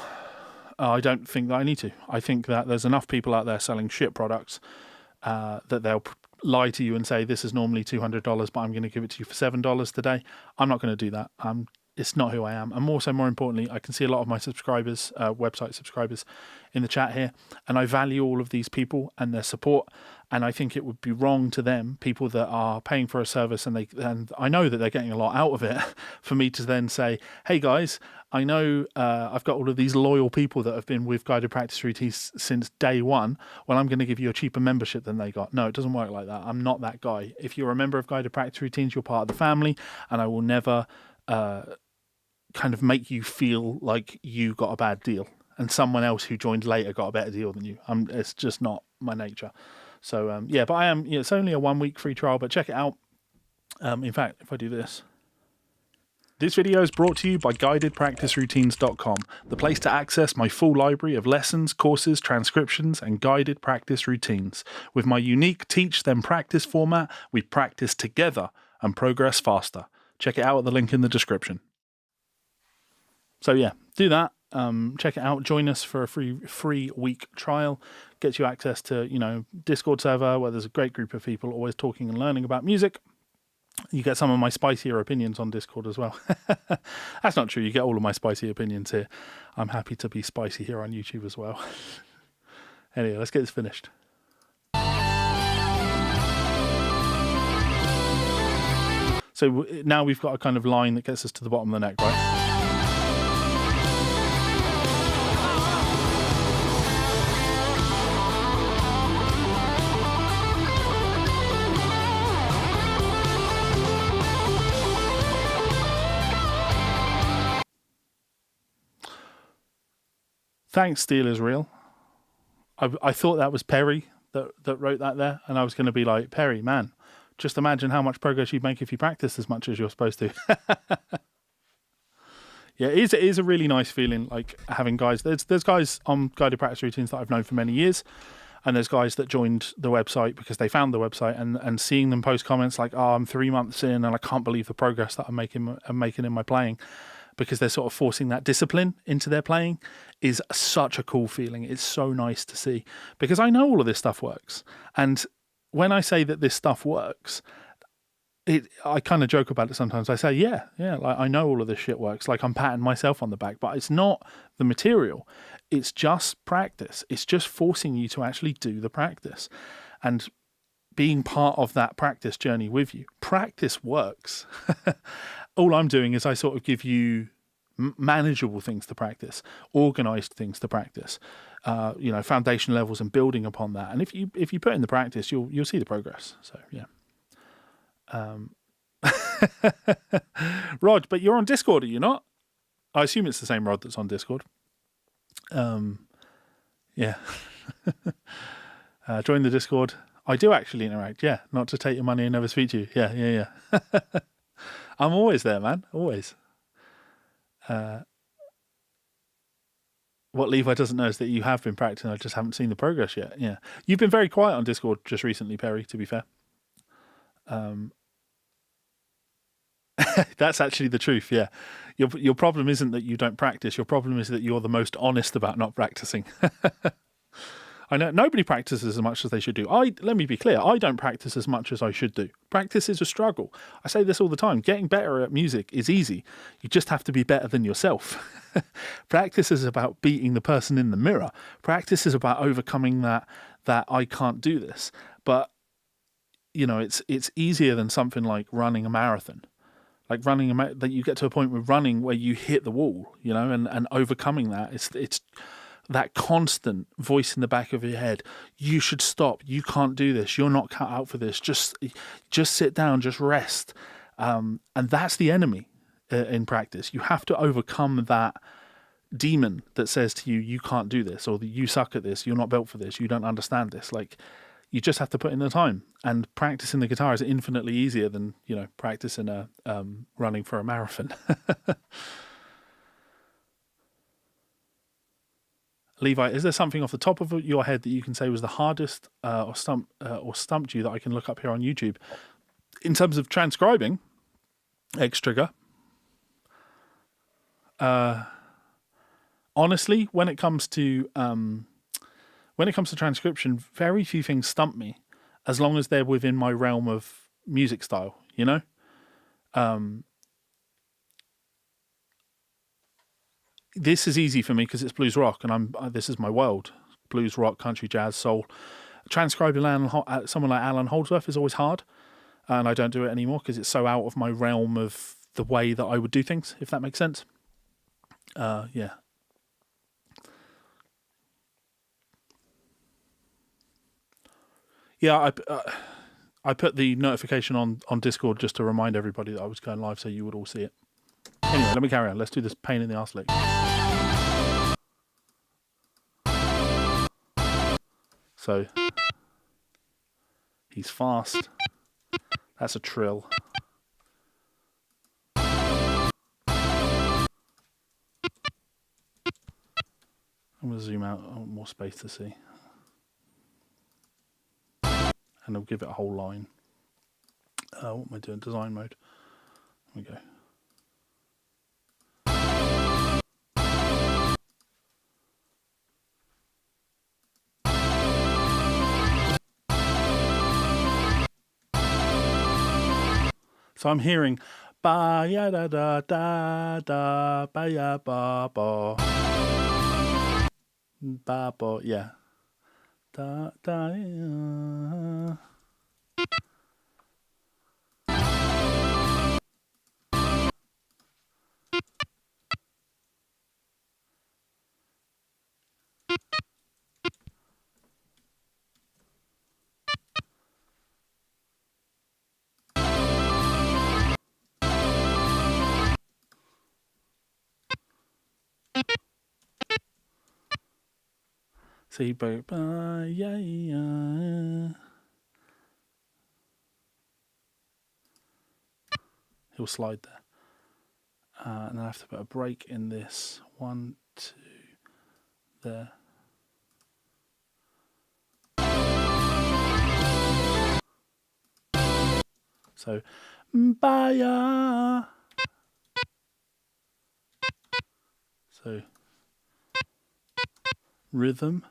I don't think that I need to. I think that there's enough people out there selling shit products that they'll lie to you and say, this is normally $200, but I'm going to give it to you for $7 today. I'm not going to do that. It's not who I am. And also, more importantly, I can see a lot of my subscribers, website subscribers in the chat here, and I value all of these people and their support. And I think it would be wrong to them, people that are paying for a service, and I know that they're getting a lot out of it, for me to then say, hey guys, I know I've got all of these loyal people that have been with Guided Practice Routines since day one. Well, I'm going to give you a cheaper membership than they got. No, it doesn't work like that. I'm not that guy. If you're a member of Guided Practice Routines, you're part of the family, and I will never kind of make you feel like you got a bad deal and someone else who joined later got a better deal than you. It's just not my nature. So yeah, but I am. It's only a 1 week free trial, but check it out. In fact, if I do this. This video is brought to you by guidedpracticeroutines.com, the place to access my full library of lessons, courses, transcriptions, and guided practice routines. With my unique teach then practice format, we practice together and progress faster. Check it out at the link in the description. So yeah, do that. Check it out. Join us for a free week trial. Gets you access to, Discord server where there's a great group of people always talking and learning about music. You get some of my spicier opinions on Discord as well. That's not true. You get all of my spicy opinions here. I'm happy to be spicy here on YouTube as well. Anyway, let's get this finished. So now we've got a kind of line that gets us to the bottom of the neck, right? Thanks, Steel is Real. I thought that was Perry that wrote that there, and I was going to be like, Perry, man, just imagine how much progress you'd make if you practiced as much as you're supposed to. Yeah, it is a really nice feeling, like having guys. There's guys on guided practice routines that I've known for many years, and there's guys that joined the website because they found the website, and seeing them post comments like, "Oh, I'm 3 months in, and I can't believe the progress that I'm making in my playing," because they're sort of forcing that discipline into their playing, is such a cool feeling. It's so nice to see, because I know all of this stuff works, and when I say that this stuff works, I kind of joke about it sometimes. I say, yeah, like I know all of this shit works. Like I'm patting myself on the back, but it's not the material. It's just practice. It's just forcing you to actually do the practice and being part of that practice journey with you. Practice works. All I'm doing is I sort of give you manageable things to practice, organized things to practice, foundation levels and building upon that. And if you put in the practice, you'll see the progress. So yeah. Rod, but you're on Discord, are you not? I assume it's the same Rod that's on Discord. Yeah. Join the Discord. I do actually interact, yeah. Not to take your money and never speak to you. Yeah. I'm always there, man. Always. What Levi doesn't know is that you have been practicing. I just haven't seen the progress yet. Yeah. You've been very quiet on Discord just recently, Perry, to be fair. That's actually the truth, yeah. Your problem isn't that you don't practice. Your problem is that you're the most honest about not practicing. I know nobody practices as much as they should do. Let me be clear, I don't practice as much as I should do. Practice is a struggle. I say this all the time. Getting better at music is easy. You just have to be better than yourself. Practice is about beating the person in the mirror. Practice is about overcoming that I can't do this. But it's easier than something like running a marathon. Like running that you get to a point with running where you hit the wall, and overcoming that. It's that constant voice in the back of your head. You should stop. You can't do this. You're not cut out for this. Just sit down. Just rest. And that's the enemy in practice. You have to overcome that demon that says to you, you can't do this, or that you suck at this. You're not built for this. You don't understand this. Like, you just have to put in the time, and practicing the guitar is infinitely easier than, practicing running for a marathon. Levi, is there something off the top of your head that you can say was the hardest or stumped you that I can look up here on YouTube? In terms of transcribing, X trigger. Honestly, when it comes to transcription, very few things stump me, as long as they're within my realm of music style, This is easy for me because it's blues rock, and this is my world. Blues rock, country, jazz, soul. Transcribing someone like Alan Holdsworth is always hard, and I don't do it anymore because it's so out of my realm of the way that I would do things, if that makes sense. Yeah. Yeah, I put the notification on Discord just to remind everybody that I was going live, so you would all see it. Anyway, let me carry on. Let's do this pain in the arse lick. So, he's fast. That's a trill. I'm going to zoom out. I want more space to see. And I'll give it a whole line. What am I doing? Design mode. There we go. So I'm hearing ba ya da da da da ba ya ba ba ba ba, yeah, da da ya. See, yeah, yeah. He'll slide there. And then I have to put a break in this. 1, 2, there. So, baya. So, rhythm.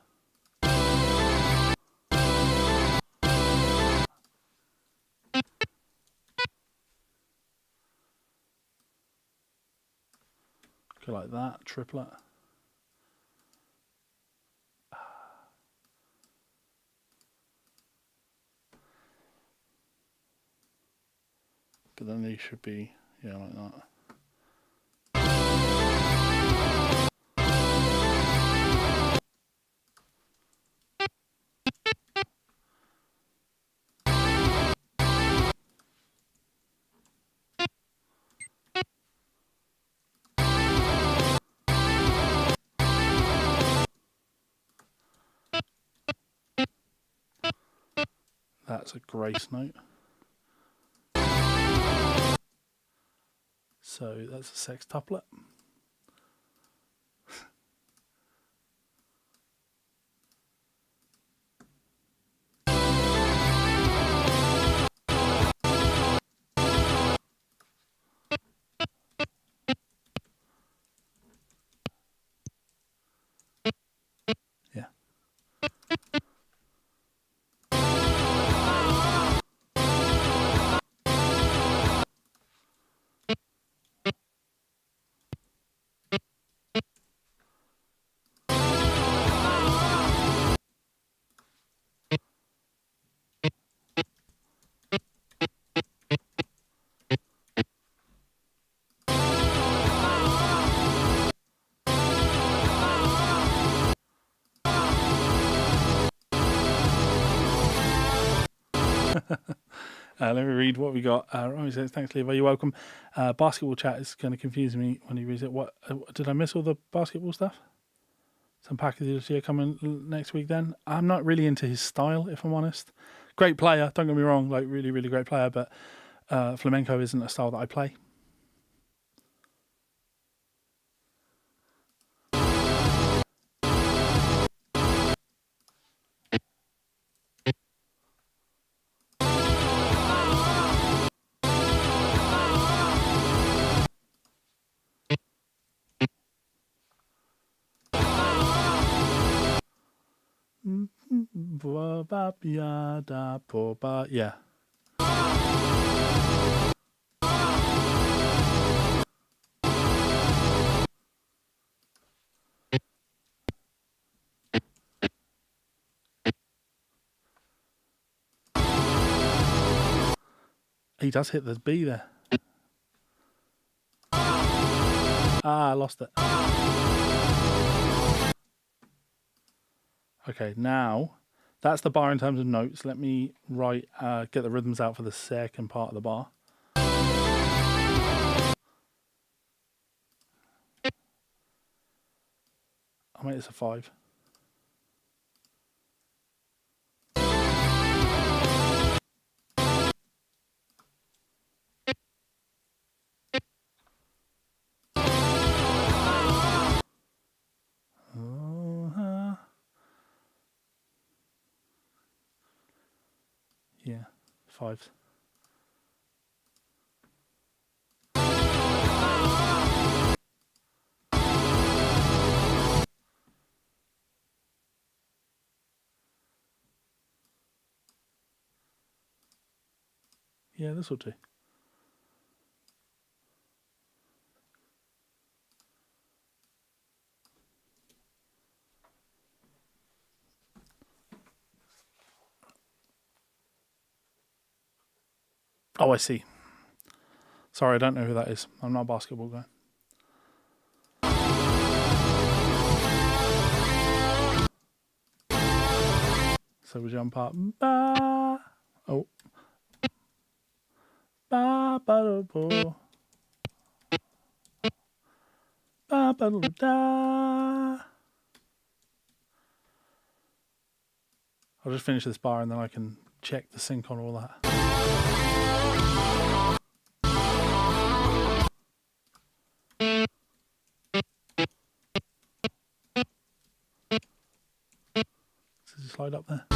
Go like that, triplet. But then these should be, yeah, like that. That's a grace note. So that's a sextuplet. Yeah. Let me read what we got. Romy says, thanks, Levi. You're welcome. Basketball chat is going to confuse me when he reads it. What did I miss all the basketball stuff? Some packages here coming next week then. I'm not really into his style, if I'm honest. Great player, don't get me wrong, like really, really great player, but flamenco isn't a style that I play. Yeah. He does hit the B there. I lost it. Okay, now that's the bar in terms of notes. Let me get the rhythms out for the second part of the bar. I'll make this a 5. Yeah, 5s. Yeah, this will do. Oh, I see. Sorry, I don't know who that is. I'm not a basketball guy. So we jump up. Ba. Oh. Ba ba da bo. Ba ba da da. I'll just finish this bar and then I can check the sync on all that. Does it slide up there?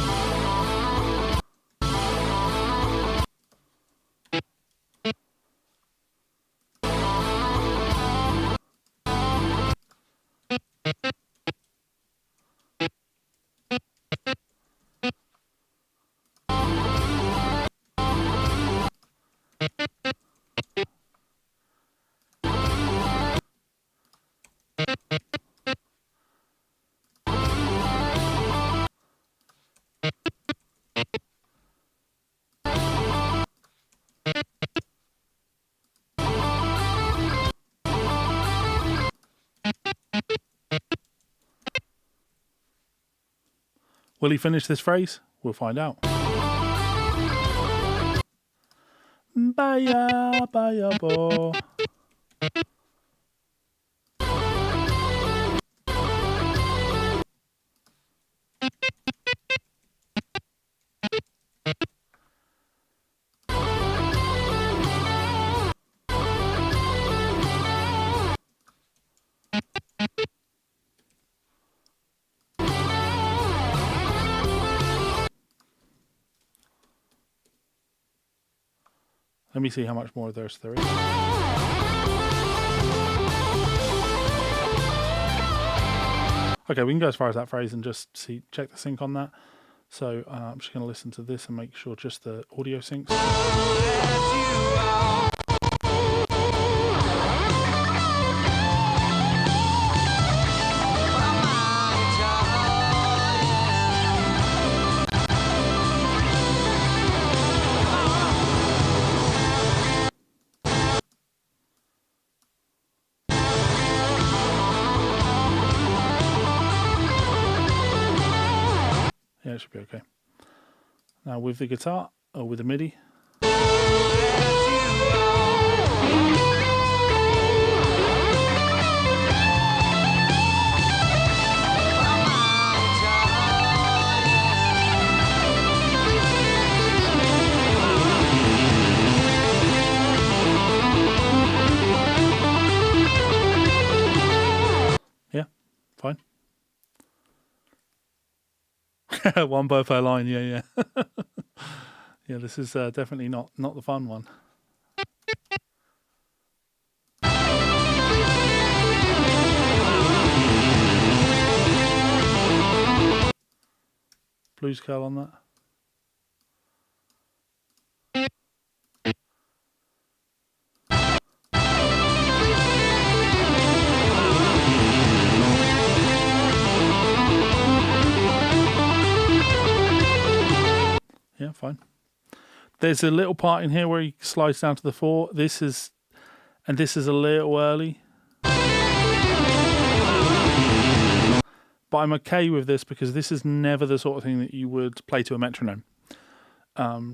Will he finish this phrase? We'll find out. Baya, baya, bo. Let me see how much more of this there is. Okay, we can go as far as that phrase and just check the sync on that. So I'm just going to listen to this and make sure just the audio syncs. Yeah, it should be okay. Now with the guitar, or with the MIDI. Yeah, fine. One bow per line, yeah. Yeah, this is definitely not the fun one. Blues curl on that. Yeah, fine. There's a little part in here where he slides down to the 4. This is a little early. But I'm okay with this because this is never the sort of thing that you would play to a metronome.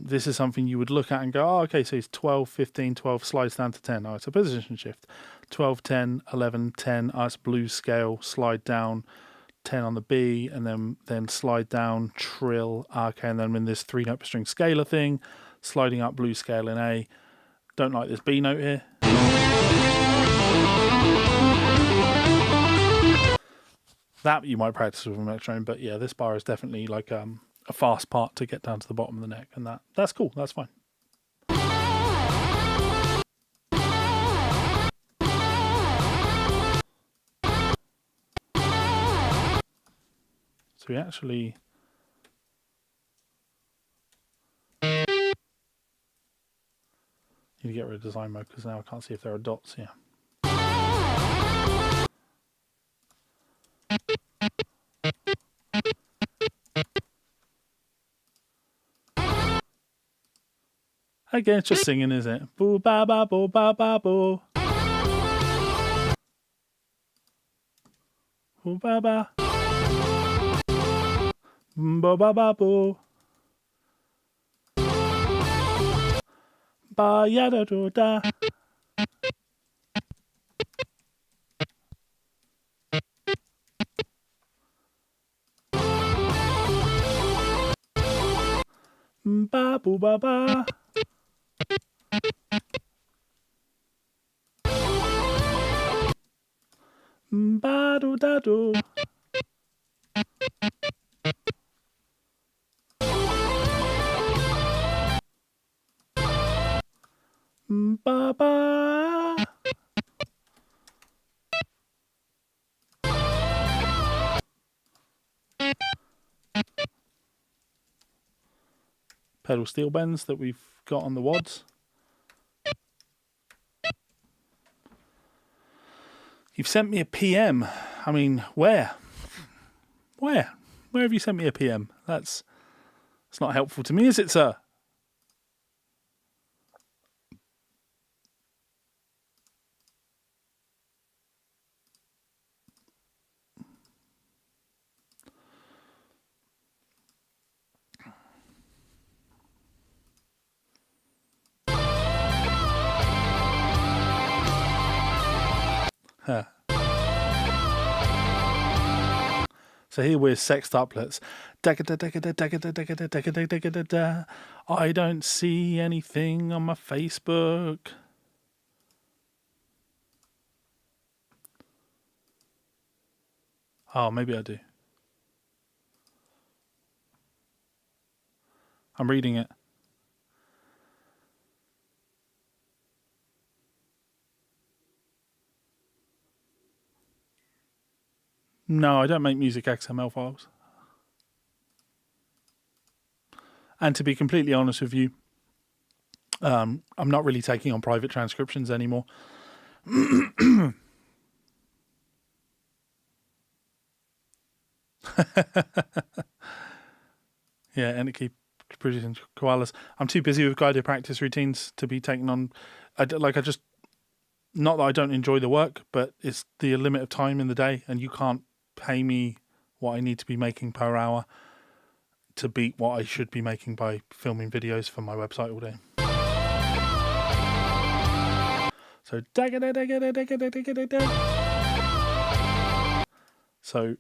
This is something you would look at and go, oh, okay, so it's 12, 15, 12, slides down to 10. Oh, it's a position shift. 12, 10, 11, 10. Oh, it's blues scale, slide down, 10 on the B, and then slide down, trill. Okay, and then in this 3-note per string scalar thing, sliding up blues scale in A. Don't like this B note here. That you might practice with a metronome, but yeah, this bar is definitely like a fast part to get down to the bottom of the neck, and that's cool, that's fine. So we actually need to get rid of design mode because now I can't see if there are dots. Yeah. Again, it's just singing, is it? Boo ba ba boo ba ba boo. Boo ba ba. Boo ba ba boo. Ba ya da do da. Ba boo ba ba. Ba do da do. Ba ba. Pedal steel bends that we've got on the wads. You've sent me a PM. I mean, where? Where? Where have you sent me a PM? That's not helpful to me, is it, sir? Huh. So here we're sextuplets. I don't see anything on my Facebook. Oh, maybe I do. I'm reading it. No, I don't make music XML files. And to be completely honest with you, I'm not really taking on private transcriptions anymore. Yeah, and it keeps producing koalas. I'm too busy with guided practice routines to be taken on. Not that I don't enjoy the work, but it's the limit of time in the day, and you can't pay me what I need to be making per hour to beat what I should be making by filming videos for my website all day. So, so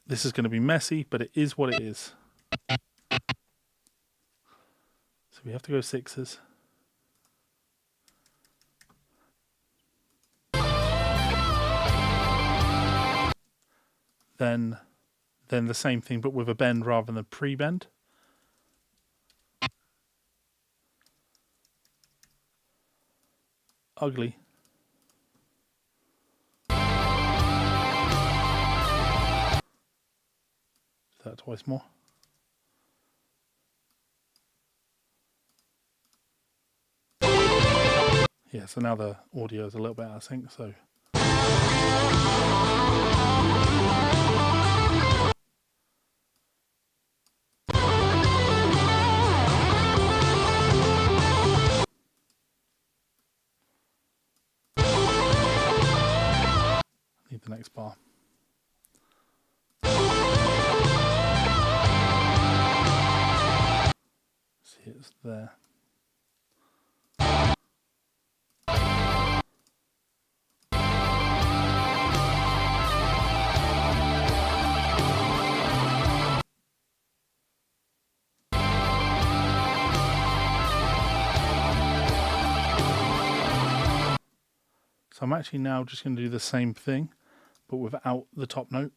this is going to be messy, but it is what it is. So we have to go sixes. Then the same thing, but with a bend rather than a pre-bend. Ugly. That twice more. Yeah, so now the audio is a little bit out of sync, so. Need the next bar. See, it's there. So I'm actually now just going to do the same thing, but without the top note.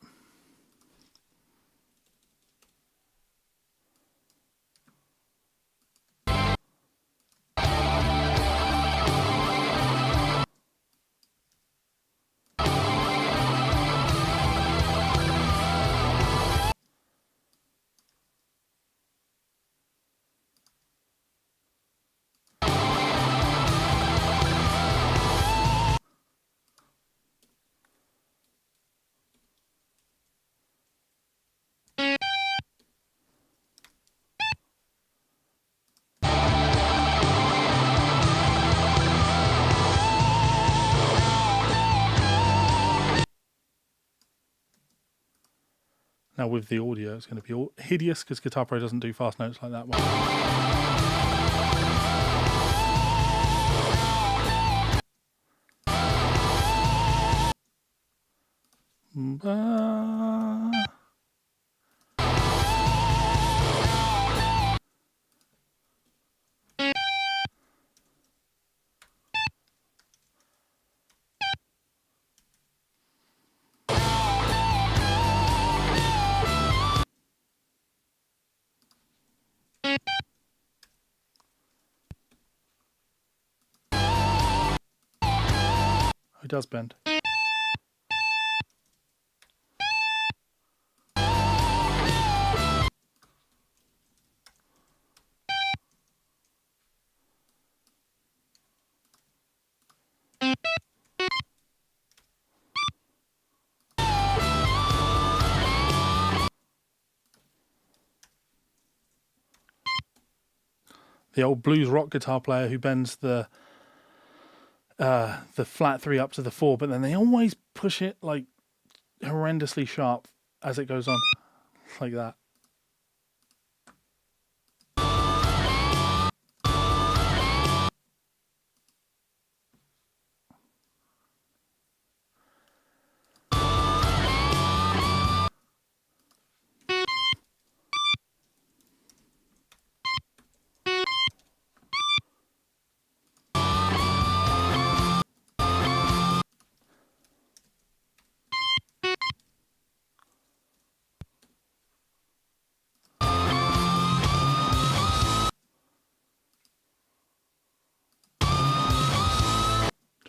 Now with the audio, it's going to be all hideous because Guitar Pro doesn't do fast notes like that one. It does bend. The old blues rock guitar player who bends the flat 3 up to the 4, but then they always push it like horrendously sharp as it goes on, like that.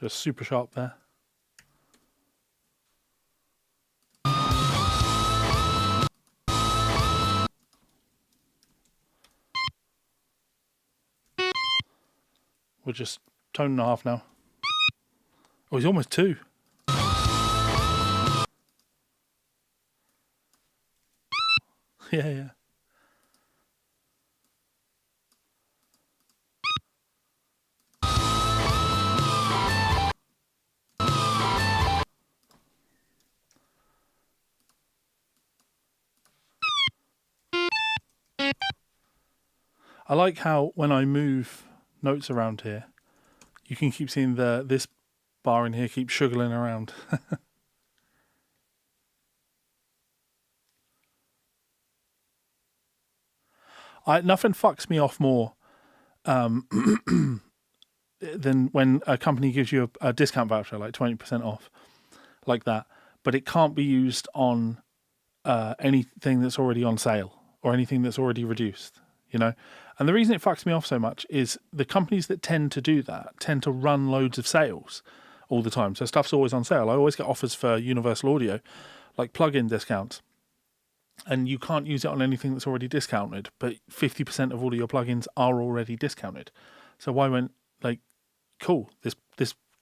Just super sharp there. We're just tone and a half now. Oh, he's almost 2. Yeah. I like how when I move notes around here, you can keep seeing this bar in here keep shuggling around. Nothing fucks me off more than when a company gives you a discount voucher, like 20% off, like that, but it can't be used on anything that's already on sale or anything that's already reduced, you know? And the reason it fucks me off so much is the companies that tend to do that tend to run loads of sales all the time. So stuff's always on sale. I always get offers for Universal Audio, like plug-in discounts. And you can't use it on anything that's already discounted, but 50% of all of your plugins are already discounted. So why went like, cool, this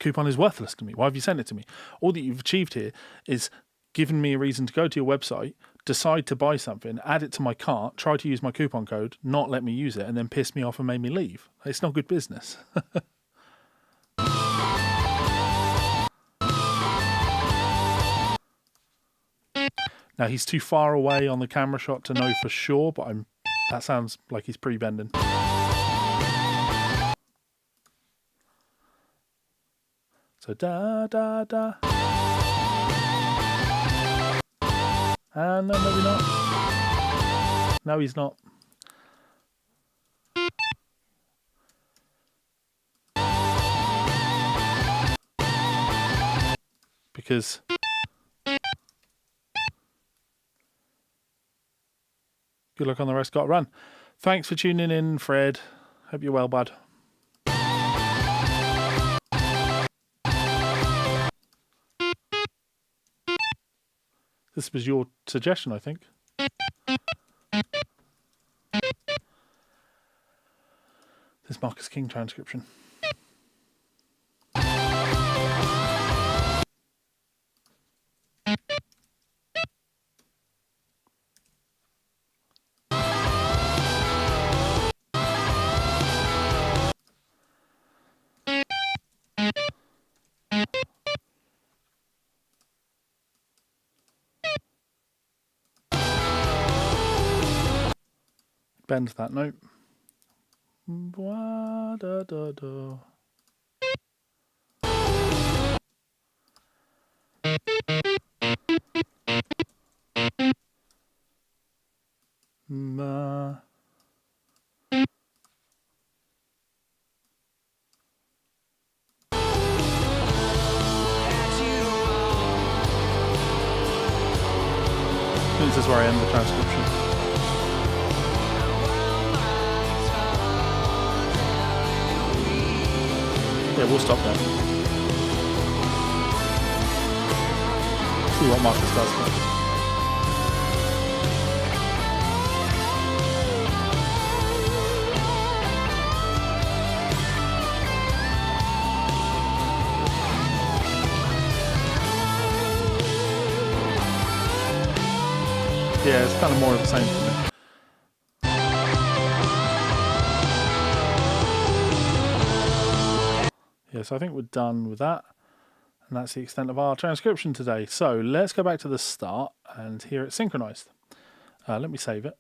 coupon is worthless to me. Why have you sent it to me? All that you've achieved here is given me a reason to go to your website, decide to buy something, add it to my cart, try to use my coupon code, not let me use it, and then piss me off and made me leave. It's not good business. Now he's too far away on the camera shot to know for sure, but that sounds like he's pre-bending. So da da da. And no, maybe not. No, he's not. Because good luck on the rest. Got to run. Thanks for tuning in, Fred. Hope you're well, bud. This was your suggestion, I think. This Marcus King transcription. Bend that note. Da, da, da. Ma. This is where I end the transcription. Yeah, we'll stop there. See what Marcus does next. Yeah, it's kind of more of the same for me. Yeah, so I think we're done with that. And that's the extent of our transcription today. So let's go back to the start and hear it synchronized. Let me save it.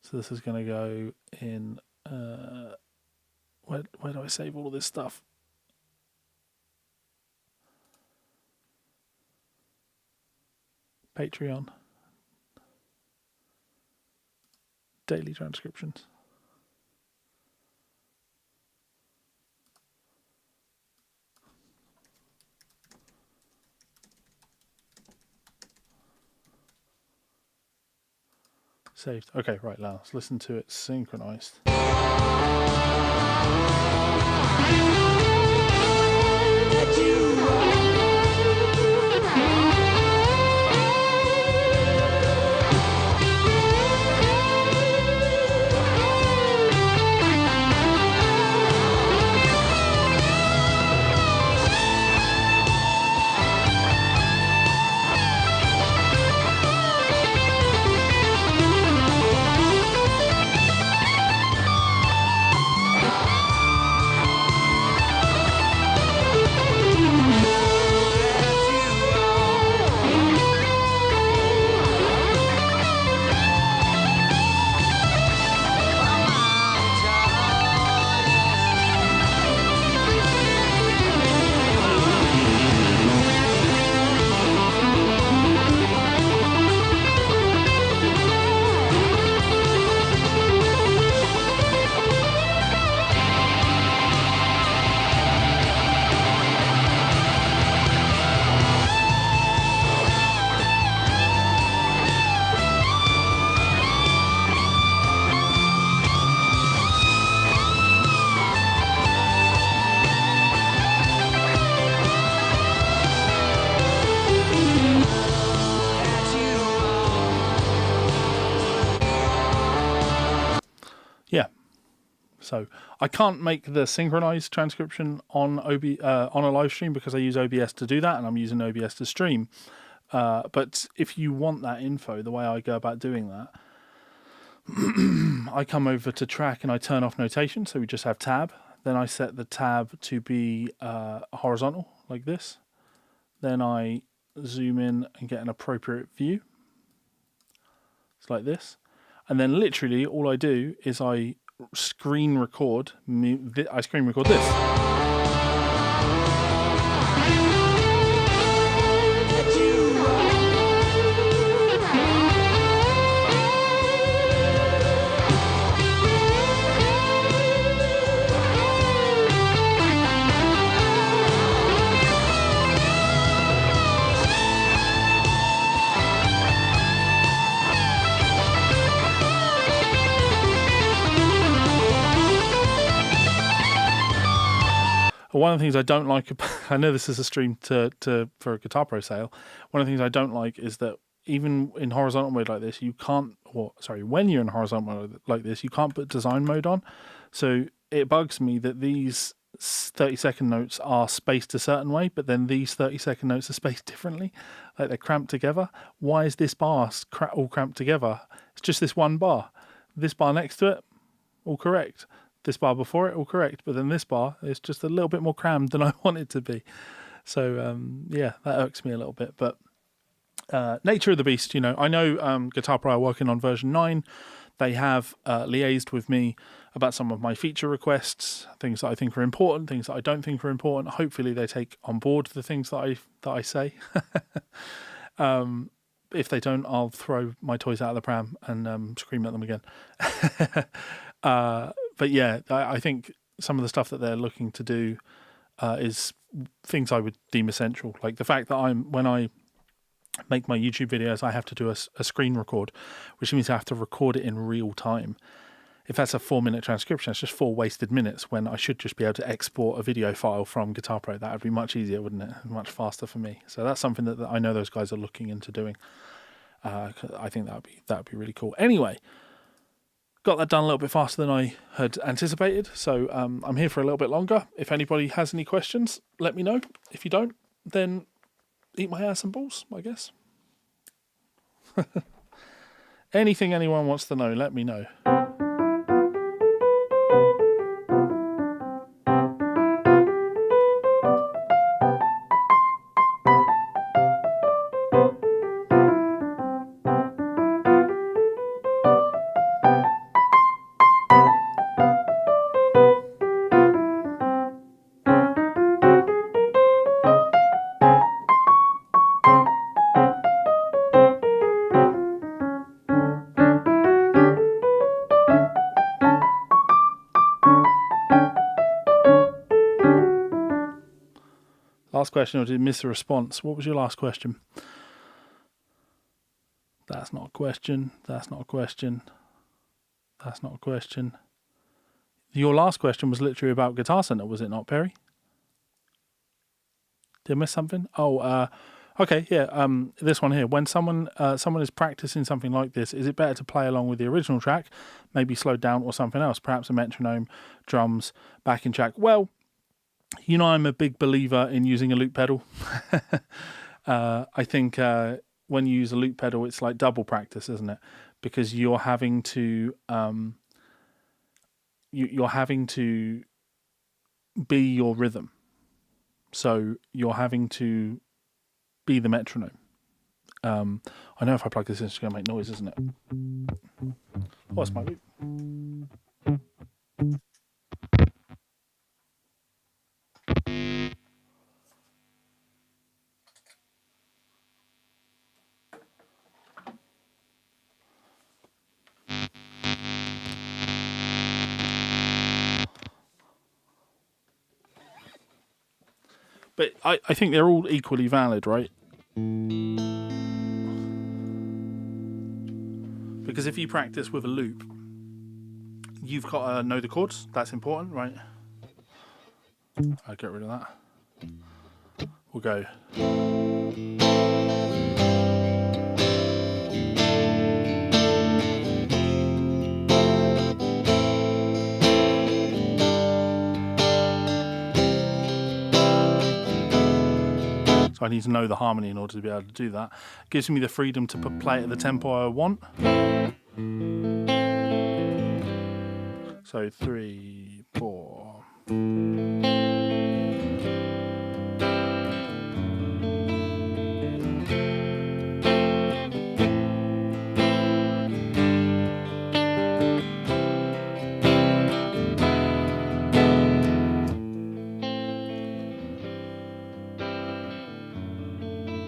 So this is going to go in... where do I save all of this stuff? Patreon. Daily transcriptions. Saved. Okay, right, now let's listen to it synchronized. Yeah, so I can't make the synchronized transcription on on a live stream because I use OBS to do that, and I'm using OBS to stream. But if you want that info, the way I go about doing that, I come over to track and I turn off notation, so we just have tab. Then I set the tab to be horizontal, like this. Then I zoom in and get an appropriate view. It's like this. And then literally all I do is I screen record this. One of the things I don't like, I know this is a stream for a Guitar Pro sale. One of the things I don't like is that even in horizontal mode like this, you can't, when you're in horizontal mode like this, you can't put design mode on. So it bugs me that these 30-second notes are spaced a certain way, but then these 30-second notes are spaced differently. Like they're cramped together. Why is this bar all cramped together? It's just this one bar. This bar next to it, all correct. This bar before it, all correct, but then this bar is just a little bit more crammed than I want it to be. So yeah, that irks me a little bit. But nature of the beast, you know. I know Guitar Pro are working on version 9. They have liaised with me about some of my feature requests, things that I think are important, things that I don't think are important. Hopefully, they take on board the things that I say. If they don't, I'll throw my toys out of the pram and scream at them again. But yeah, I think some of the stuff that they're looking to do is things I would deem essential. Like the fact that when I make my YouTube videos, I have to do a screen record, which means I have to record it in real time. if that's a 4-minute transcription, it's just 4 wasted minutes when I should just be able to export a video file from Guitar Pro. That would be much easier, wouldn't it? Much faster for me. So that's something that I know those guys are looking into doing. I think that would be really cool. Anyway, got that done a little bit faster than I had anticipated. So I'm here for a little bit longer. If anybody has any questions, let me know. If you don't, then eat my ass and balls, I guess. Anything anyone wants to know, let me know. Last question, or did you miss a response? What was your last question? That's not a question. That's not a question. That's not a question. Your last question was literally about Guitar Center, was it not, Perry? Did I miss something? Oh, okay, yeah. This one here. When someone is practicing something like this, is it better to play along with the original track, maybe slowed down, or something else? Perhaps a metronome, drums, backing track. Well, you know, I'm a big believer in using a loop pedal. I think when you use a loop pedal, it's like double practice, isn't it? Because you're having to you're having to be your rhythm. So you're having to be the metronome. I know if I plug this in, it's going to make noise, isn't it? Oh, it's my loop. But I think they're all equally valid, right? Because if you practice with a loop, you've got to know the chords. That's important, right? I'll get rid of that. We'll go. So I need to know the harmony in order to be able to do that. It gives me the freedom to play it at the tempo I want. So 3, 4.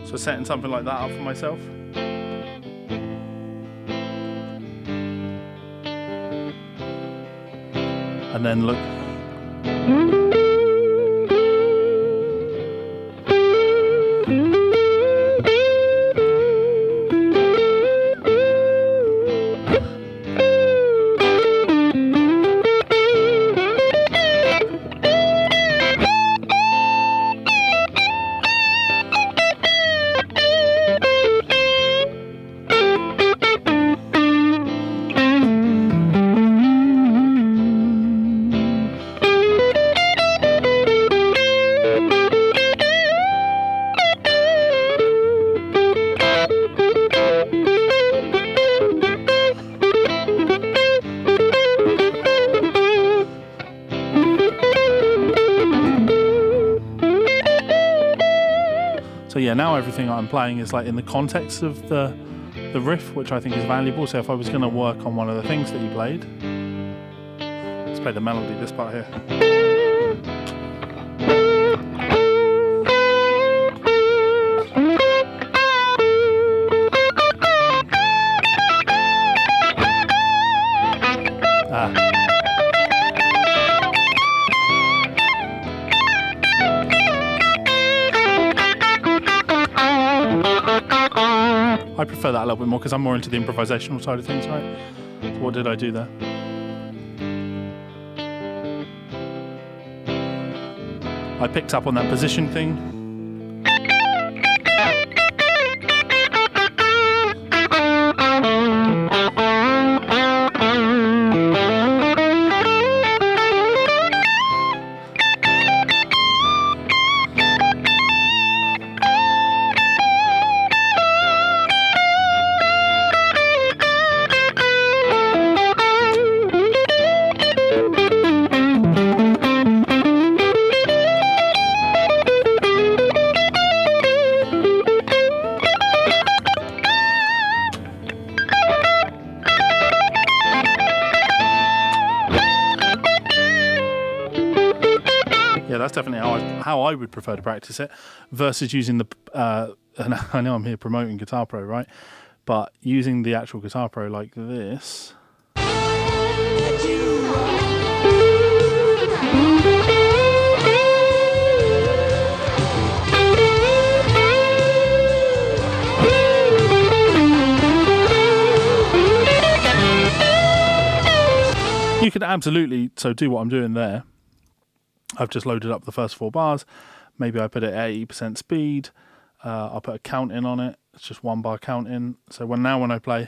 So setting something like that up for myself. And then look. So yeah, now everything I'm playing is like in the context of the riff, which I think is valuable. So if I was going to work on one of the things that you played, let's play the melody, this part here. I prefer that a little bit more because I'm more into the improvisational side of things, right? So what did I do there? I picked up on that position thing. Yeah, that's definitely how I would prefer to practice it, versus using the. And I know I'm here promoting Guitar Pro, right? But using the actual Guitar Pro like this. You can absolutely do what I'm doing there. I've just loaded up the first 4 bars. Maybe I put it at 80% speed. I'll put a count in on it. It's just 1 bar count in. So when I play,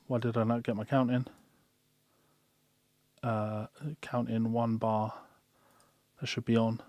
why did I not get my count in? Count in 1 bar. That should be on.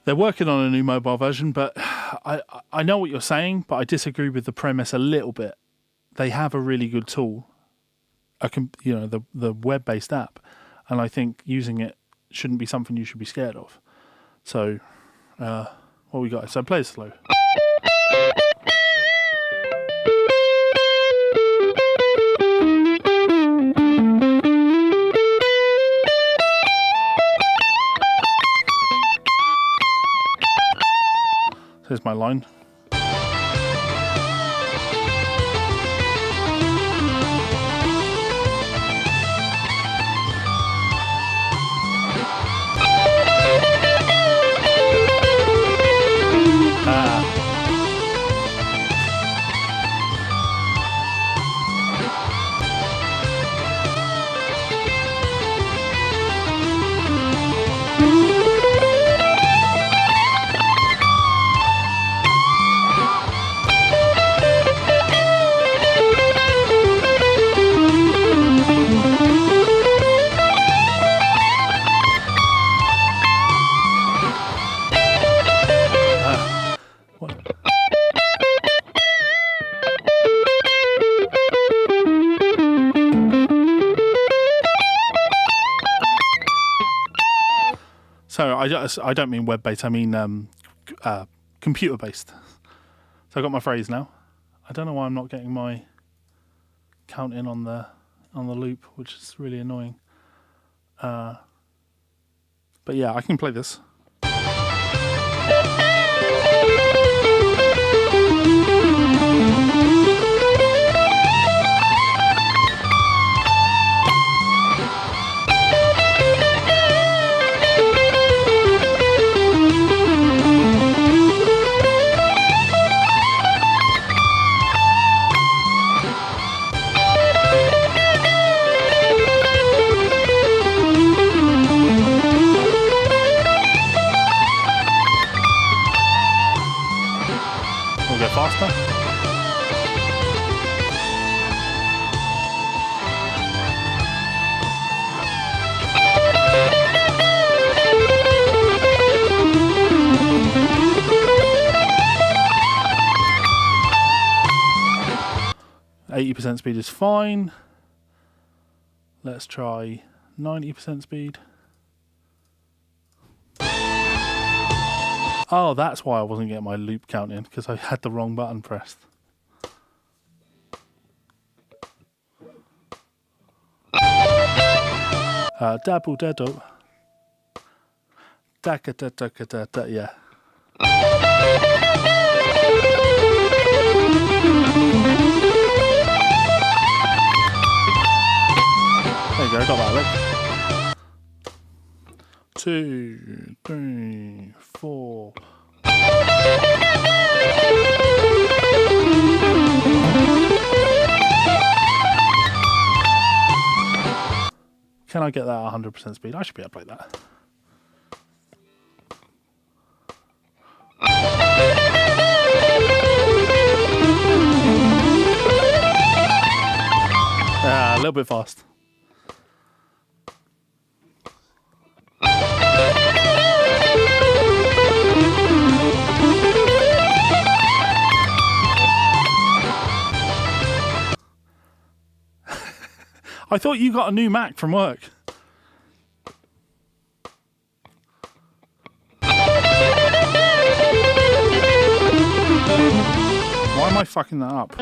They're working on a new mobile version, but I know what you're saying, but I disagree with the premise a little bit. They have a really good tool, the web-based app, and I think using it shouldn't be something you should be scared of. So, what we got? So play it slow. Here's my line. So I don't mean web-based, I mean computer-based. So I got my phrase now. I don't know why I'm not getting my count in on the loop, which is really annoying. But yeah, I can play this. 80% speed is fine. Let's try 90% speed. Oh, that's why I wasn't getting my loop count in, because I had the wrong button pressed. Dabble daddle. Daka da daka da da, yeah. There you go, got that lick. 2, 3, 4. Can I get that at 100% speed? I should be able to play that. A little bit fast. I thought you got a new Mac from work. Why am I fucking that up?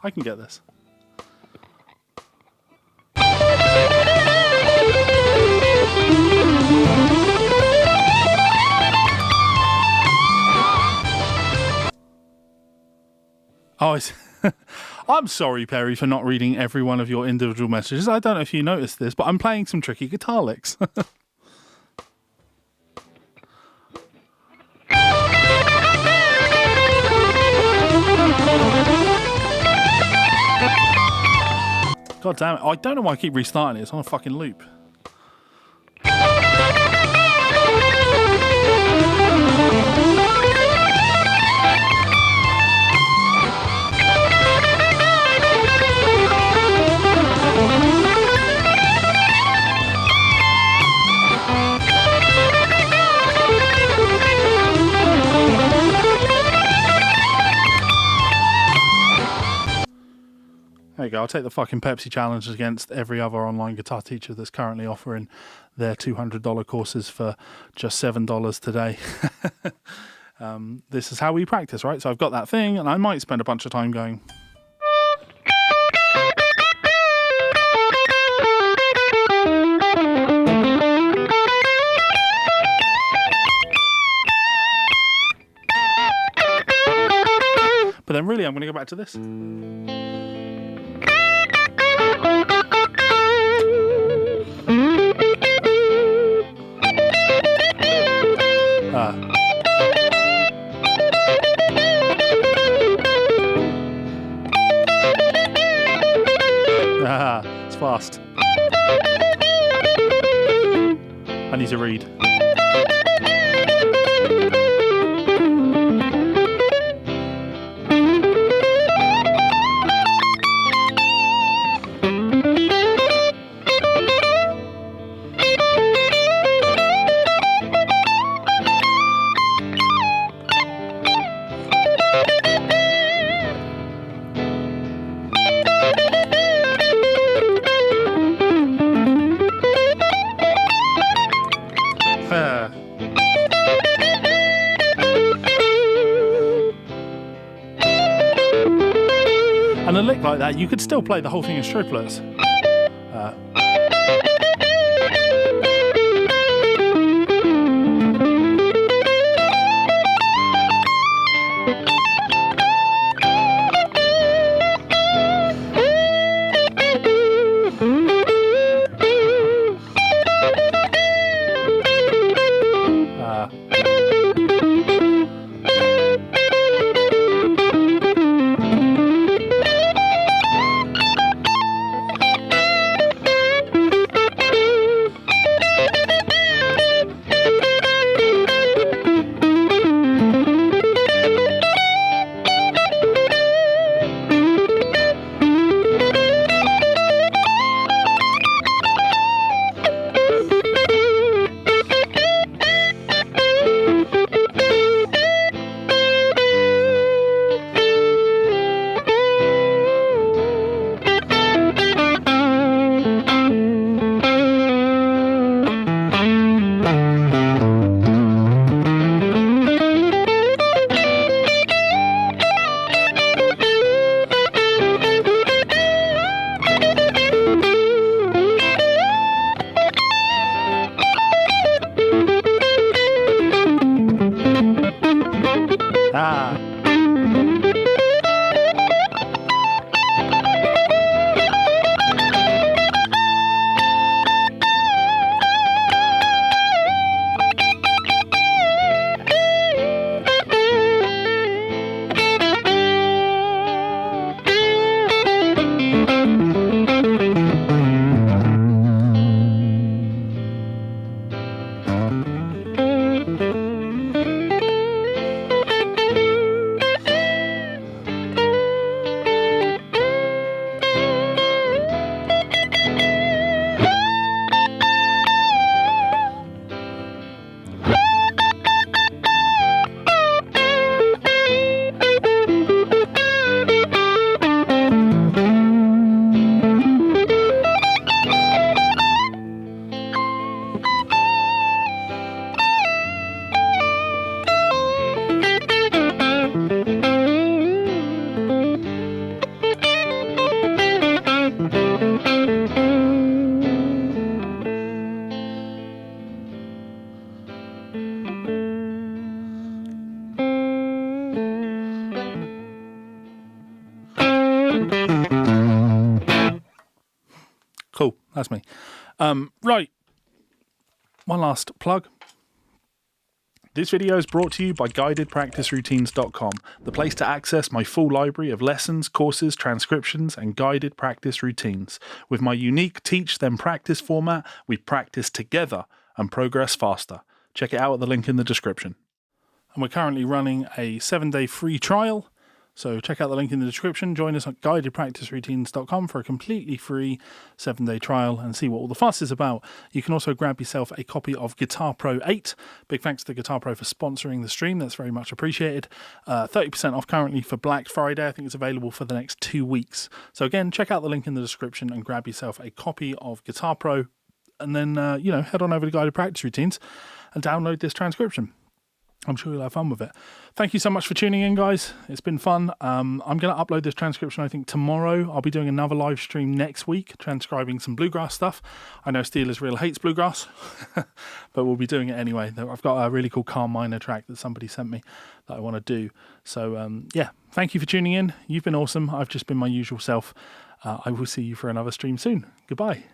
I can get this. Oh, I'm sorry, Perry, for not reading every one of your individual messages. I don't know if you noticed this, but I'm playing some tricky guitar licks. God damn it. I don't know why I keep restarting it. It's on a fucking loop. There you go. I'll take the fucking Pepsi challenge against every other online guitar teacher that's currently offering their $200 courses for just $7 today. This is how we practice, right? So I've got that thing, and I might spend a bunch of time going. But then really I'm going to go back to this. It's fast. I need to read. And a lick like that, you could still play the whole thing in strokelets. Cool, that's me. Right, one last plug. This video is brought to you by guidedpracticeroutines.com, the place to access my full library of lessons, courses, transcriptions, and guided practice routines. With my unique teach then practice format, we practice together and progress faster. Check it out at the link in the description. And we're currently running a 7-day free trial. So check out the link in the description. Join us at guidedpracticeroutines.com for a completely free 7-day trial and see what all the fuss is about. You can also grab yourself a copy of Guitar Pro 8. Big thanks to Guitar Pro for sponsoring the stream. That's very much appreciated. 30% off currently for Black Friday. I think it's available for the next 2 weeks. So again, check out the link in the description and grab yourself a copy of Guitar Pro. And then, head on over to Guided Practice Routines and download this transcription. I'm sure you'll have fun with it. Thank you so much for tuning in, guys. It's been fun. I'm going to upload this transcription, I think, tomorrow. I'll be doing another live stream next week, transcribing some bluegrass stuff. I know Steelers Real hates bluegrass, but we'll be doing it anyway. I've got a really cool calm minor track that somebody sent me that I want to do. So, thank you for tuning in. You've been awesome. I've just been my usual self. I will see you for another stream soon. Goodbye.